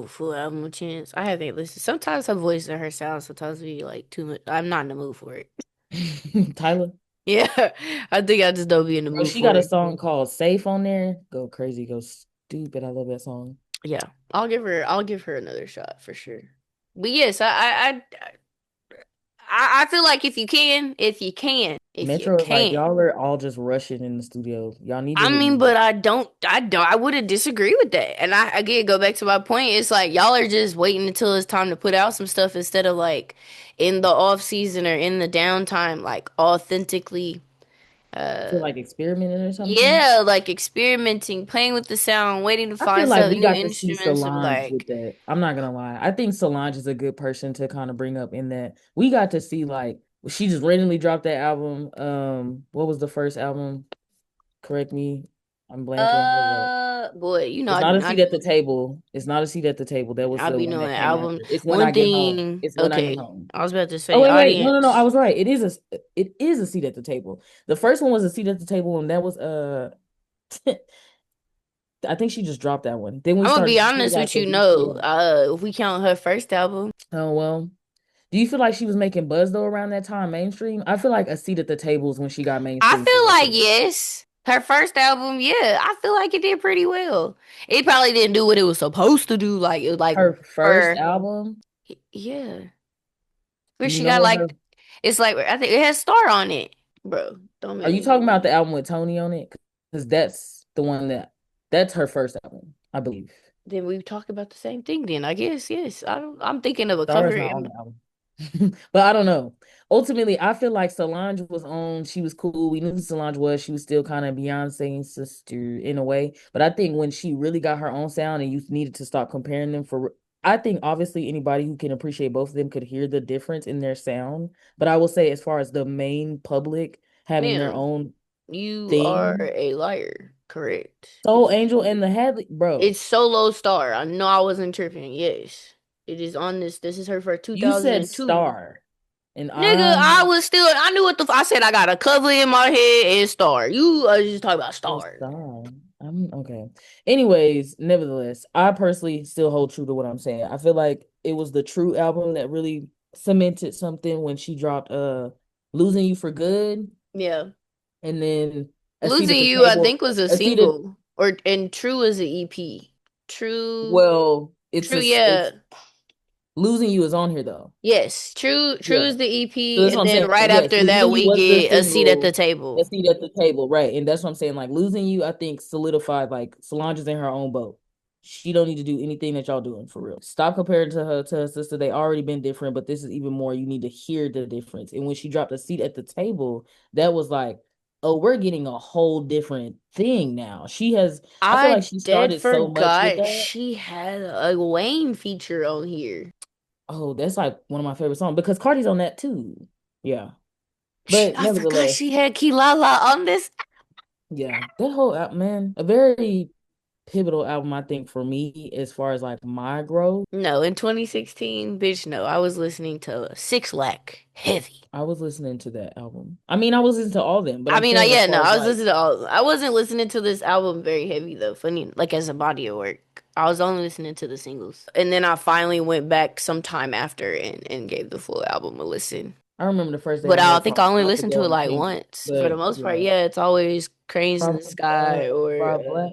full album a chance. I haven't listened. Sometimes her voice and her sound sometimes be like too much. I'm not in the mood for it. Tyler, Yeah, I think I just don't be in the bro, mood she got for a it. song called Safe on there. Go crazy, go stupid. I love that song. Yeah, I'll give her another shot for sure. But yes, I feel like if you Metro is like, can. y'all are all just rushing in the studio. Y'all need to I hit mean, me. but I wouldn't disagree with that. And I again go back to my point. It's like y'all are just waiting until it's time to put out some stuff instead of like in the off season or in the downtime, like authentically, Feel uh, like experimenting or something. yeah, like experimenting, playing with the sound, waiting to I feel find like some we new got to see instruments of Solange with like, that. I'm not gonna lie. I think Solange is a good person to kind of bring up in that. We got to see like she just randomly dropped that album. What was the first album? Correct me. I'm blanking. What was that? boy, you know, It's not a seat at the table. It's not a seat at the table. That was I the be one knowing that came albums. after. It's when I One get home. thing, It's when I get okay, home. I was about to Oh say, wait. No. I audience. was right. It is a seat at the table. The first one was a seat at the table, and that was I think she just dropped that one. Then we I'm gonna started be to see honest like with the you, no. VCR. If we count her first album, Oh well. Do you feel like she was making buzz though around that time, mainstream? I feel like a seat at the table is when she got I mainstream for feel real, for like real. yes. Her first album, yeah, I feel like it did pretty well. It probably didn't do what it was supposed to do, like it was like Her first for album, yeah. Where do you she know got what like her it's like I think it has Star on it. Bro, don't are make you me talking about the album with Tony on it? Because that's the one that's her first album, I believe. then we talk about the same thing then. I guess, yes. I'm thinking of a Star cover is not on and the album. But I don't know. Ultimately, I feel like Solange was on. She was cool. We knew who Solange was. She was still kind of Beyonce's sister in a way. But I think when she really got her own sound and you needed to stop comparing them for, I think obviously anybody who can appreciate both of them could hear the difference in their sound. But I will say, as far as the main public having their ma'am, own you are thing, a liar. Correct. Soul Angel and the Hadley, bro, It's Solo Star. I know I wasn't tripping. Yes. It is on this. This is her for you said 2002. Star, and Nigga, I I was still, I knew what I said. I got a cover in my head and Star. You just talking about Oh, Star. Star. I'm okay. Anyways, nevertheless, I personally still hold true to what I'm saying. I feel like it was the true album that really cemented something when she dropped Losing You for Good Yeah. and then A Seat at Losing the You, I Table. think, was a A seat at single. Or and True is an EP. True. well, True, it's yeah. Losing You is on here though. Yes. True Yeah. is the So EP. that's And what I'm then saying. right Yes, after that losing you we was the get A Seat at the single. A Table. seat at the table, right? And that's what I'm saying. Like losing you, I think solidified. Like Solange is in her own boat. She don't need to do anything that y'all doing for real. Stop comparing to her sister. They already been different, but this is even more. You need to hear the difference. And when she dropped a seat at the table, that was like, oh, we're getting a whole different thing now. She has. I feel like I she dead started so much with forgot that. she had a Wayne feature on here. Oh, that's like one of my favorite songs because Cardi's on that too. Yeah, but I forgot nevertheless. she had Kilala on this. Yeah, that whole album, man, a very pivotal album, I think, for me as far as like my growth. No, in 2016, bitch, no. I was listening to Six Lack heavy. I was listening to that album. I mean, I was listening to all of them, but I I'm mean, saying as yeah, no, far as I was like, listening to all. I wasn't listening to this album very heavy though. Funny, like as a body of work. I was only listening to the singles, and then I finally went back sometime after and gave the full album a listen. I remember the first day But I I met think I only Tropical listened to it and like Pink, once. For the but most part, yeah, yeah, it's always Cranes in the Sky or Five Black.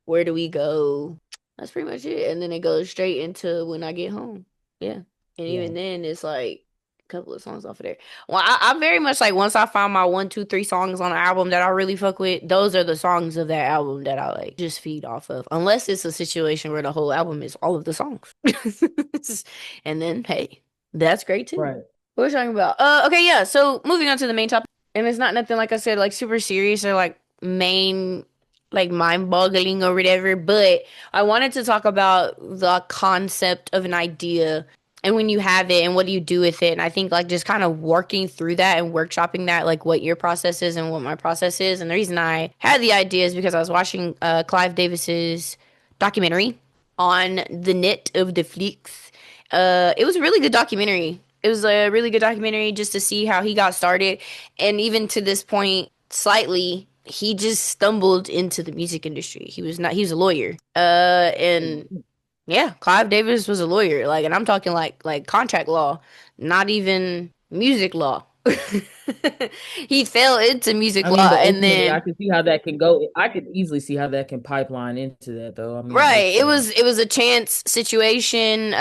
Where Do We Go? That's pretty much it. And then it goes straight into When I Get Home. Yeah. And Yeah, even then, it's like a couple of songs off of there. Well, I very much like once I find my one, two, three songs on an album that I really fuck with, those are the songs of that album that I like just feed off of. Unless it's a situation where the whole album is all of the songs. And then, hey, that's great too. right. What are we talking about? Okay, yeah. So moving on to the main topic, and it's not nothing like I said, like super serious or like main, like mind-boggling or whatever. But I wanted to talk about the concept of an idea and when you have it and what do you do with it. And I think like just kind of working through that and workshopping that, like what your process is and what my process is. And the reason I had the idea is because I was watching Clive Davis's documentary on the net of the flicks. It was a really good documentary. It was a really good documentary just to see how he got started, and even to this point, slightly, he just stumbled into the music industry. He was not, he was a lawyer. And yeah, Clive Davis was a lawyer. Like, and I'm talking like contract law, not even music law. He fell into music I mean, law but and ultimately, I then can see how that can go. I could easily see how that can pipeline into that, though. I mean, right. it's It was a chance situation.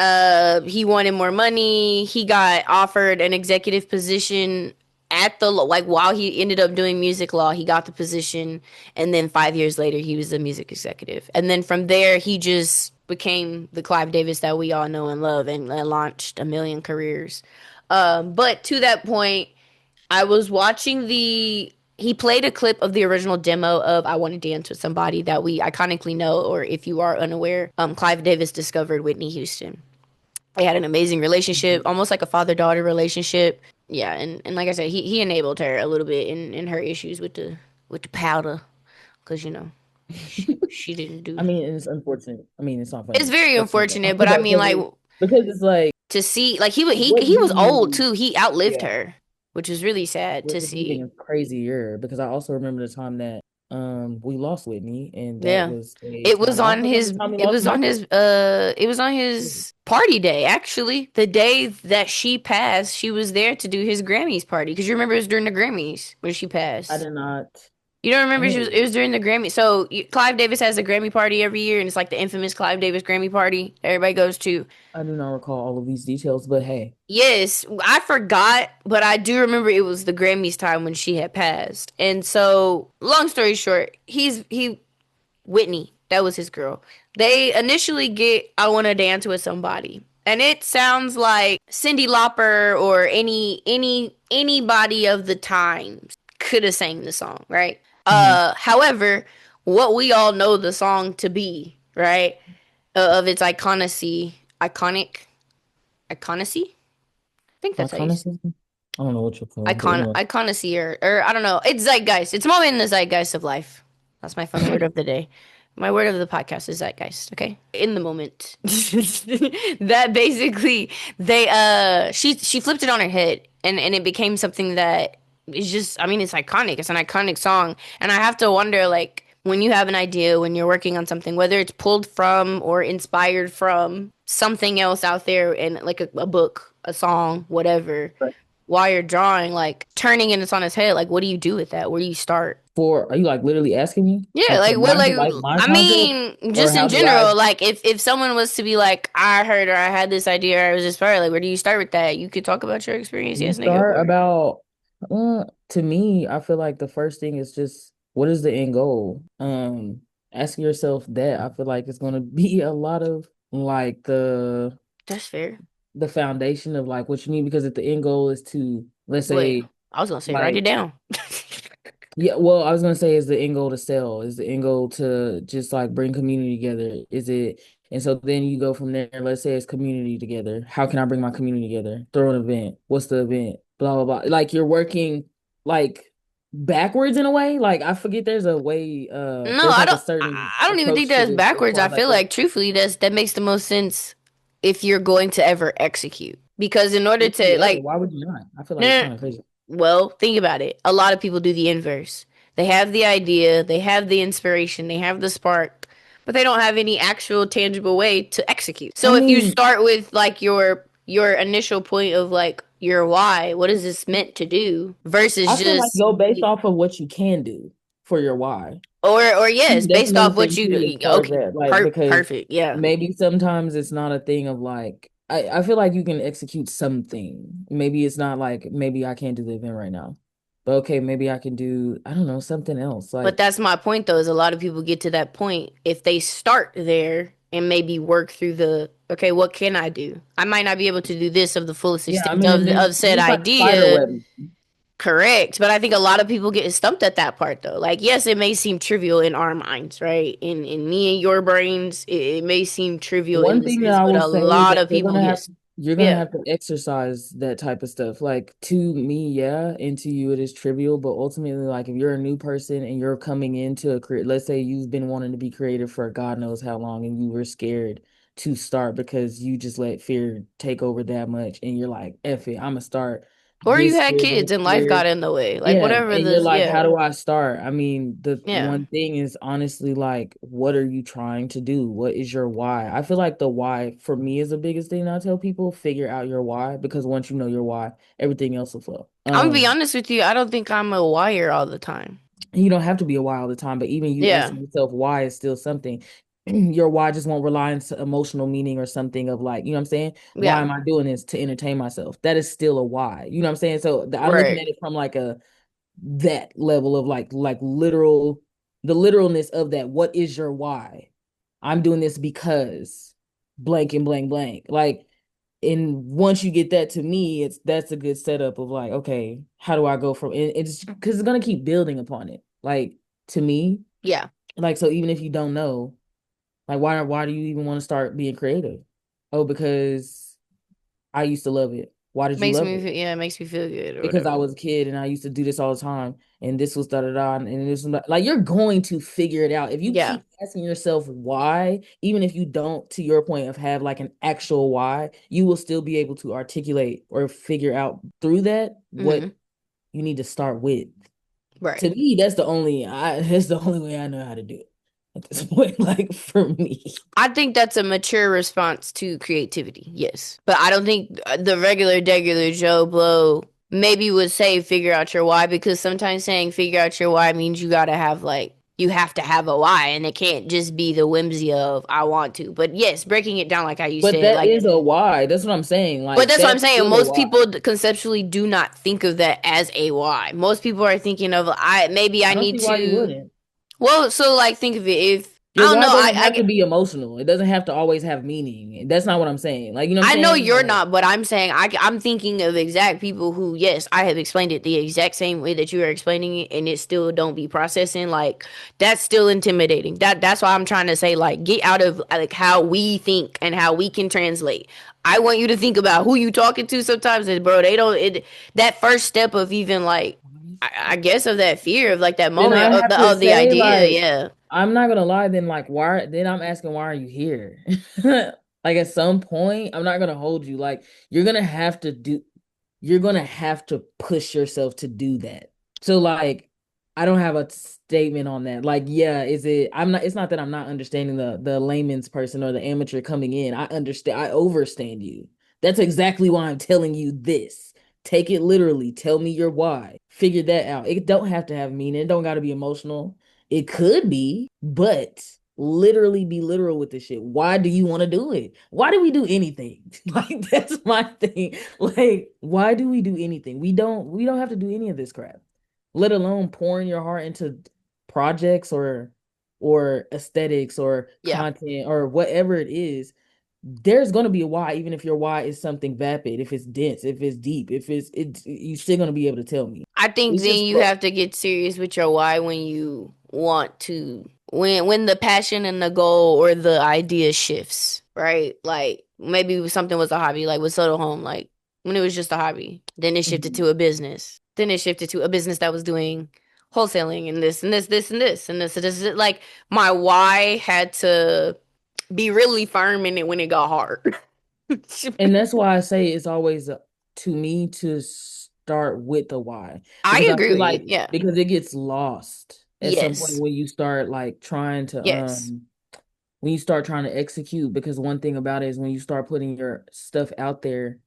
He wanted more money. He got offered an executive position at the like while he ended up doing music law, he got the position, and then 5 years later he was a music executive. And then from there he just became the Clive Davis that we all know and love and launched a million careers. But to that point, I was watching the he played a clip of the original demo of I Want to Dance with Somebody that we iconically know, or if you are unaware, Clive Davis discovered Whitney Houston. They had an amazing relationship, almost like a father-daughter relationship. Yeah, and like I said, he enabled her a little bit in her issues with the powder, because she didn't I do. mean, it's unfortunate. I mean, it's not It's funny. very Let's move on. unfortunate, but I mean, like Because it's like, to see, like he what he do was old you, too. He outlived yeah, her, which was really sad which to is see. even crazier because I also remember the time that we lost Whitney, and that Yeah. was a It time. was I on also remember his the time we it lost was on Michael. his it was on his party day actually. The day that she passed, she was there to do his Grammys party because you remember it was during the Grammys when she I passed. did not. You don't remember it Oh, was during the Grammy. So Clive Davis has a Grammy party every year and it's like the infamous Clive Davis Grammy party everybody goes to. I do not recall all of these details, but hey, Yes, I forgot, but I do remember it was the Grammys time when she had passed. And so, long story short, he Whitney, that was his girl. They initially get I Wanna Dance with Somebody. And it sounds like Cyndi Lauper or anybody of the times could have sang the song, right? hmm, However, what we all know the song to be, right? Of its iconicy? I think that's how you say iconicism. I don't know what you're calling, but anyway. iconacy or I don't know. It's zeitgeist. It's more in the zeitgeist of life. That's my fun word of the day. My word of the podcast is zeitgeist. Okay, in the moment. That basically she flipped it on her head and it became something that is just. I mean, it's iconic. It's an iconic song, and I have to wonder like when you have an idea when you're working on something whether it's pulled from or inspired from something else out there in like a book a song whatever while you're drawing, like turning it on his head, like what do you do with that? Where do you start? For are you like literally asking me Yeah, like for like what my like like my I concept, mean, or just how in do I general, like if someone was to be like, I heard or I had this idea or I was inspired, like where do you start with that? You could talk about your experience. you Yes, nigga, start or about to me, I feel like the first thing is just what is the end goal? Asking yourself that, I feel like it's gonna be a lot of like that's fair. the foundation of like what you need, because if the end goal is to, let's Wait, say, I was gonna say write it like, down. yeah, well, I was gonna say, is the end goal to sell? Is the end goal to just like bring community together? Is it, and so then you go from there. Let's say it's community together. How can I bring my community together? Throw an event. What's the event? Blah blah blah. Like you're working like backwards in a way. Like I forget there's a way, No, there's I like a don't. certain I don't even think approach to that's this as backwards. far I as like feel like truthfully, that makes the most sense if you're going to ever execute. Because in order if you to ever, like, why would you not? I feel like it's no, kind of crazy. well, think about it. A lot of people do the inverse. They have the idea, they have the inspiration, they have the spark, but they don't have any actual tangible way to execute. I So if you mean, start with like your initial point of like your why, what is this meant to do versus I feel like just go based off of what you can do for your why. or yes, That's based off another what thing you too, as do. far as Okay, that, like, because perfect. Yeah. maybe sometimes it's not a thing of like, I feel like you can execute something. Maybe it's not like, maybe I can't do the event right now, but okay, maybe I can do, I don't know, something else. But Like, that's my point though, is a lot of people get to that point if they start there and maybe work through the okay, what can I do? I might not be able to do this of the fullest yeah, I extent mean, and of said there's like spider idea. web. Correct. But I think a lot of people get stumped at that part though. Like, yes, it may seem trivial in our minds, right? In me and your brains, it may seem trivial in One the thing that sense, I but will a say is lot that of people get you're gonna yeah. have to exercise that type of stuff. Like to me, yeah, and to you it is trivial, but ultimately, like if you're a new person and you're coming into a career, let's say you've been wanting to be creative for God knows how long, and you were scared to start because you just let fear take over that much, and you're like, F it, I'm gonna start. Or you this had year, kids next and life got year. in the way. Like Yeah, whatever and you're this, like, how yeah. do I start? I mean, the Yeah. one thing is honestly like, what are you trying to do? What is your why? I feel like the why for me is the biggest thing I tell people, figure out your why, because once you know your why, everything else will flow. I'm gonna be honest with you, I don't think I'm a wire all the time. You don't have to be a why all the time, but even you Yeah. asking yourself why is still something. Your why just won't rely on emotional meaning or something of like, you know what I'm saying? Why Yeah. am I doing this to entertain myself? That is still a why. You know what I'm saying? So I'm looking Right. at it from like a that level of like literal the literalness of that. What is your why? I'm doing this because blank and blank blank. Like, and once you get that, to me, that's a good setup of like, okay, how do I go from it's because it's gonna keep building upon it. Like, to me, Yeah. like, so even if you don't know, like, why do you even want to start being creative? Oh, because I used to love it. Why did you Makes love me it? feel, yeah, it makes me feel good or Because I whatever. was a kid and I used to do this all the time, and this was da da da, and this was like, you're going to figure it out if you Yeah. keep asking yourself why. Even if you don't, to your point of have like an actual why, you will still be able to articulate or figure out through that what Hmm. you need to start with. To Right. me, that's the only way I know how to do it at this point. Like, for me. I think that's a mature response to creativity. Yes. But I don't think the regular, degular Joe Blow maybe would say figure out your why because sometimes saying figure out your why means you got to have like, you have to have a why and it can't just be the whimsy of I want to. But yes, breaking it down like how you But said, that like, is a why. That's what I'm saying. but Like, that's what I'm that's saying. still a Most why. people conceptually do not think of that as a why. Most people are thinking of I maybe I I don't need see why you to. wouldn't. Well, so like think of it if I Your don't why know. doesn't have to be emotional. It doesn't have to always have meaning. That's not what I'm saying. Like, you know what I'm I know saying? you're Like, not, but I'm saying I'm thinking of exact people who, yes, I have explained it the exact same way that you are explaining it, and it still don't be processing. Like that's still intimidating. That's why I'm trying to say like get out of like how we think and how we can translate. I want you to think about who you talking to sometimes, and bro, they don't. That first step of even like I guess of that fear of like that then moment I have to of the say, idea, like, yeah, I'm not gonna lie, then like why then I'm asking why are you here? Like, at some point, I'm not gonna hold you. Like, you're gonna have to push yourself to do that. So like, I don't have a statement on that. Like, yeah, is it I'm not it's not that I'm not understanding the layman's person or the amateur coming in. I understand, I overstand you. That's exactly why I'm telling you this. Take it literally. Tell me your why. Figure that out. It don't have to have meaning. It don't got to be emotional. It could be, but literally be literal with this shit. Why do you want to do it? Why do we do anything? Like, that's my thing. Like, why do we do anything? We don't have to do any of this crap. Let alone pouring your heart into projects or aesthetics or yeah. content or whatever it is. There's gonna be a why, even if your why is something vapid, if it's dense, if it's deep, if it's you're still gonna be able to tell me. I think It's then just you have to get serious with your why when you want to when the passion and the goal or the idea shifts, right? Like maybe something was a hobby, like with Soto Home, like when it was just a hobby. Then it shifted Mhm. to a business. Then it shifted to a business that was doing wholesaling and this and this, this and this and this and this. Like my why had to be really firm in it when it got hard. And that's why I say it's always to me to start with the why, I because I agree feel with you. like Yeah. because it gets lost at some point Yes. when you start like trying to Yes. when you start trying to execute, because one thing about it is when you start putting your stuff out there,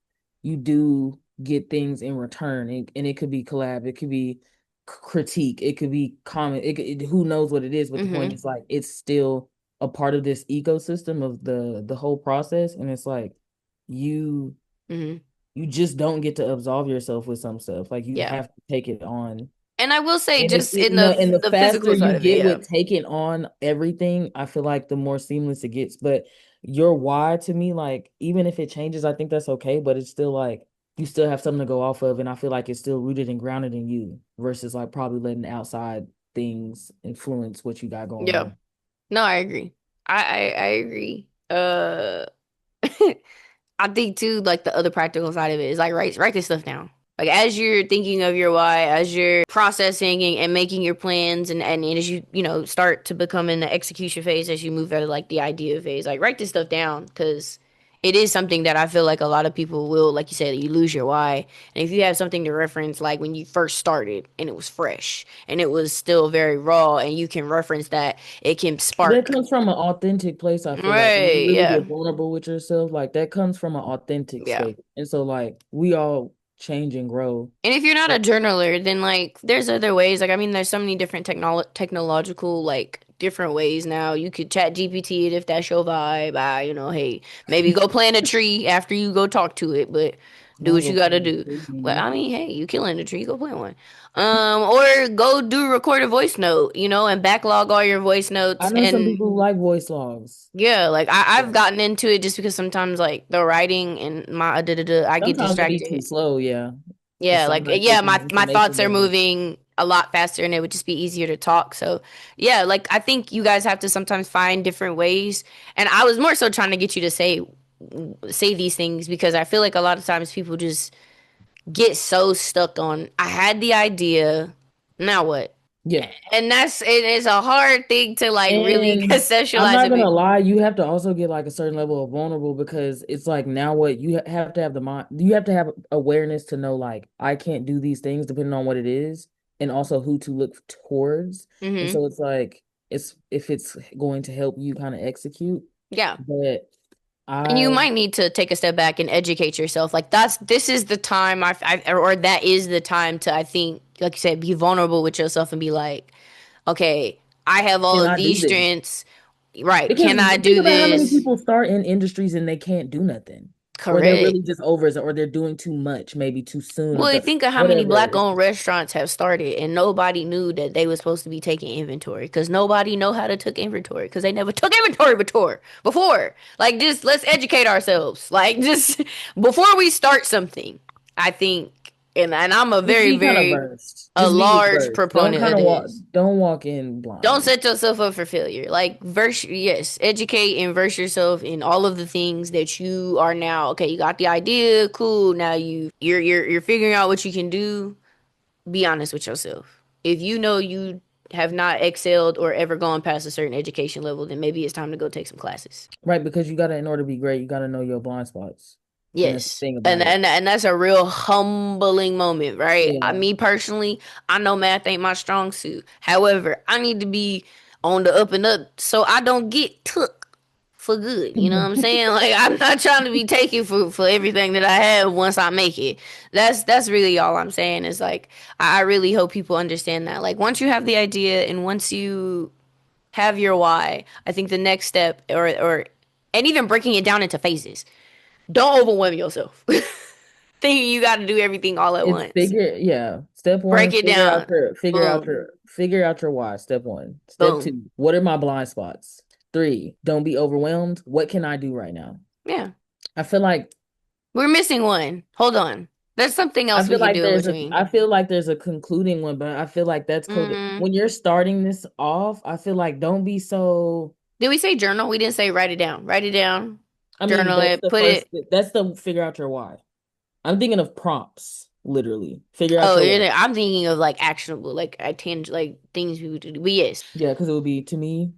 you do get things in return, and it could be collab, it could be critique, it could be comment, who knows what it is, but the point Mm-hmm. is like it's still a part of this ecosystem of the whole process, and it's like you Mm-hmm. you just don't get to absolve yourself with some stuff. Like, you Yeah. have to take it on. And I will say, And just in the the faster physical you side of it, get yeah, with taking on everything, I feel like the more seamless it gets. But your why, to me, like, even if it changes, I think that's okay. But it's still like you still have something to go off of, and I feel like it's still rooted and grounded in you versus like probably letting outside things influence what you got going yeah. on. No, I agree. I agree. I think too, like the other practical side of it is like write this stuff down. Like as you're thinking of your why, as you're processing and making your plans, and as you start to become in the execution phase, as you move out of like the idea phase, like write this stuff down because it is something that I feel like a lot of people will, like you said, you lose your why. And if you have something to reference, like when you first started and it was fresh and it was still very raw, and you can reference that, it can That spark. comes from an authentic place, I feel like. When you Right. really Yeah. get vulnerable with yourself, like that comes from an authentic Yeah. state. And so like we all change and grow. And if you're not a journaler, then like there's other ways. Like I mean, there's so many different technological like different ways now. You could chat GPT it if that's your vibe. Hey, maybe go plant a tree after you go talk to it, but do Not what you go gotta plant do. a Well, tree. I mean, hey, you killing a tree, go plant one. Or go do record a voice note, and backlog all your voice I notes. know some And people who like voice logs. yeah, like I've Yeah. gotten into it just because sometimes like the writing and my I get Sometimes it be too distracted. slow, yeah. It Yeah, sounds like like yeah, taking my information thoughts are in. moving a lot faster and it would just be easier to talk. So, yeah, like I think you guys have to sometimes find different ways. And I was more so trying to get you to say these things because I feel like a lot of times people just get so stuck on I had the idea, now what? Yeah. And it is a hard thing to like really And I'm conceptualize not and gonna be lie, you have to also get like a certain level of vulnerable because it's like now what you have to have the mind, you have to have awareness to know like I can't do these things depending on what it is, and also who to look towards. And hmm so it's like it's if it's going to help you kind of execute, yeah. but And you I might need to take a step back and educate yourself. Like this is the time or that is the time to I think, like you said, be vulnerable with yourself and be like, okay, I have all can of I do these this? strengths. Right? Because Can I think do about how many this? people start in industries and they can't do nothing. Or they're Correct. really just over it, or they're doing too much, maybe too soon, or Well, think of how many whatever. It's black-owned restaurants have started, and nobody knew that they were supposed to be taking inventory because nobody know how to took inventory because they never took inventory before. Before, like, just let's educate ourselves. Like, just before we start something, I think, and I'm a just very, be kind of very versed. a Just be large versed. Don't proponent kind of of walk. this. Don't walk in Don't blind. set yourself up for failure. Like yes, educate and verse yourself in all of the things that you are now. Okay, you got the idea, cool. Now you're figuring out what you can do. Be honest with yourself. If you know you have not excelled or ever gone past a certain education level, then maybe it's time to go take some classes. Right, because you gotta, in order to be great, you gotta know your blind spots. And that's the Yes. thing And about it. and that's a real humbling moment, right? Yeah. Me personally, I know math ain't my strong suit. However, I need to be on the up and up so I don't get took for good. You know what I'm saying? Like I'm not trying to be taken for everything that I have once I make it. That's really all I'm saying is like I really hope people understand that. Like once you have the idea and once you have your why, I think the next step or and even breaking it down into phases. Don't overwhelm yourself. Thinking you got to do everything all at It's once. yeah. Step Break one, it down. Boom. figure out your why. Step one. Step Boom. two, what are my blind spots? Three, don't be overwhelmed. What can I do right now? Yeah. I feel like We're missing one. Hold on. There's something else we could do in between. I feel like there's a concluding one, but I feel like that's coded. Mm, When you're starting this off, I feel like don't be so. did we say journal? We didn't say write it down. Write it down. I mean, Journal that's it. the Put first. it. That's the figure out your why. I'm thinking of prompts, literally. Figure out Oh, your why. I'm thinking of like actionable, like I tend like things we would do. But yes. Yeah, because it would be to me,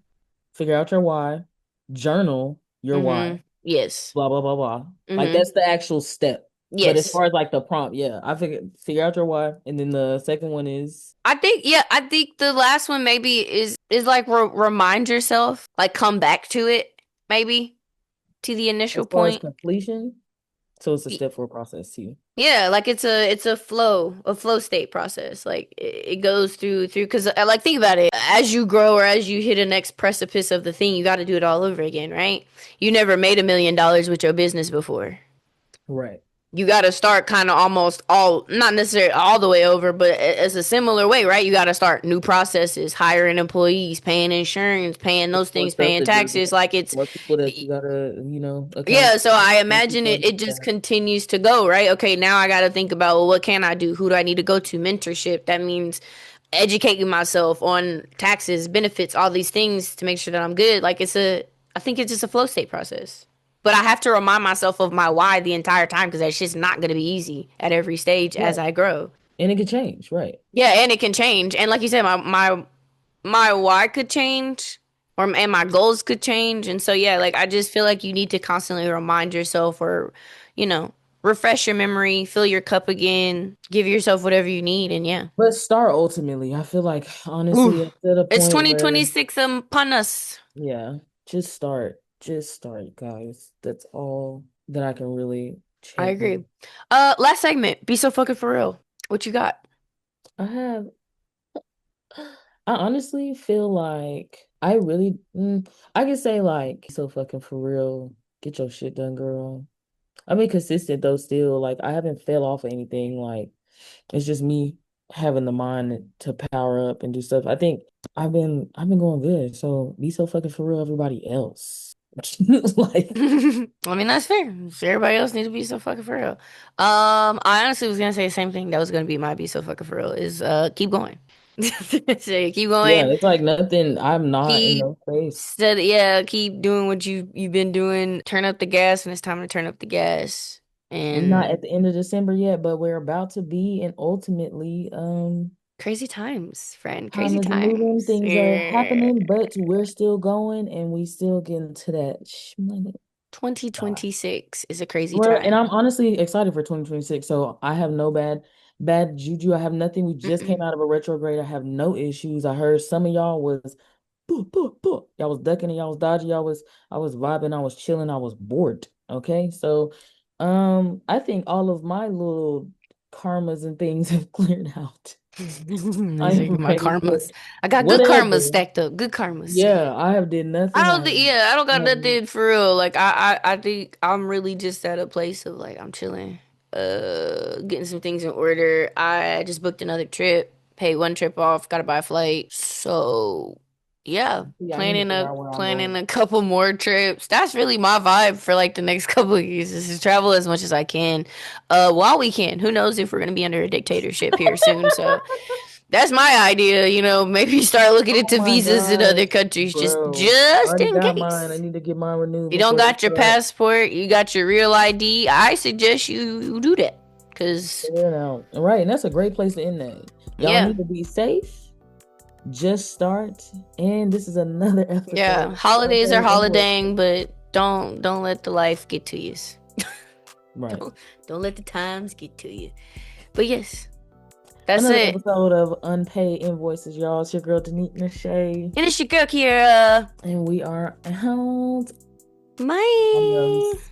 figure out your why, journal your why, Mm-hmm. Yes. blah blah blah blah. Like Mm-hmm. that's the actual step. But as Yes. far as like the prompt, yeah, I figure out your why, and then the second one is I think the last one maybe is like remind yourself, like come back to it, maybe to the initial as far as point. completion. So it's a Y- step for a process too. Yeah, like it's a flow state process. Like it goes through because like think about it. As you grow or as you hit a next precipice of the thing, you got to do it all over again, right? You never made $1 million with your business before. Right. You got to start kind of almost all, not necessarily all the way over, but it's a similar way, right? You got to start new processes, hiring employees, paying insurance, paying those More things, stuff paying to do. taxes. Like it's, More people that you gotta, account yeah. So for. I More imagine people it just understand. continues to go, right? Okay, now I got to think about, well, what can I do? Who do I need to go to? Mentorship. That means educating myself on taxes, benefits, all these things to make sure that I'm good. I think it's just a flow state process. But I have to remind myself of my why the entire time because that's just not going to be easy at every stage as Right. I grow. And it could change, right? Yeah, and it can change. And like you said, my why could change. and my goals could change. And so yeah, like I just feel like you need to constantly remind yourself, or you know, refresh your memory, fill your cup again, give yourself whatever you need, and yeah. But start ultimately. I feel like Ooh, honestly, it's at a it's point where 2026 upon us. yeah, just start. Just start, guys. That's all that I can really I champion. agree. Last segment, be so fucking for real. What you got? I have I honestly feel like I could say like so fucking for real. Get your shit done, girl. I've been consistent though still. Like I haven't fell off of anything. Like it's just me having the mind to power up and do stuff. I think I've been going good. So be so fucking for real, everybody else. Like I mean, that's fair. So everybody else needs to be so fucking for real. I honestly was gonna say the same thing. That was gonna be my be so fucking for real. Is keep going. Say keep yeah, going. it's like nothing. I'm not in Keep no space. yeah. Keep doing what you've been doing. Turn up the gas when it's time to turn up the gas. We're not And at the end of December yet, but we're about to be, and ultimately, crazy times, friend. time Crazy is moving, times. things are Yeah. happening, but we're still going and we still getting to that money. 2026 is a crazy And time. I'm honestly excited for 2026. So I have no bad juju. I have nothing. We just came Mm-mm. out of a retrograde. I have no issues. I heard some of y'all was boo, boo, boo. Y'all was ducking and y'all was dodging. I was vibing, I was chilling, I was bored. Okay. So I think all of my little karmas and things have cleared out. These are I'm my ready for karmas. I got good karmas whatever. stacked up. Good karmas. Yeah, I have did I nothing. don't think, yeah, I don't got Um, nothing for real. Like I think I'm really just at a place of like I'm chilling, getting some things in order. I just booked another trip, paid one trip off, gotta buy a flight. So yeah, yeah, I need to figure out where I'm planning going. a couple more trips. That's really my vibe for like the next couple of years is to travel as much as I can, while we can. Who knows if we're gonna be under a dictatorship here soon? So that's my idea, maybe start looking Oh into my visas in other God, countries bro. I just already in got mine. I case. need to get mine renewed You don't before they got your start passport, you got your real ID. I suggest you do that. Cause figuring it out. Right, and that's a great place to end that. Y'all yeah. need to be safe. Just start. And this is another episode Yeah. of Holidays are Unpaid holidaying, Invoices. but don't let the life get to you. Right. Don't let the times get to you. But yes, that's Another it. episode of Unpaid Invoices, y'all. It's your girl, Denique Shay. And it's your girl Keira. And we are out. Bye. Adios.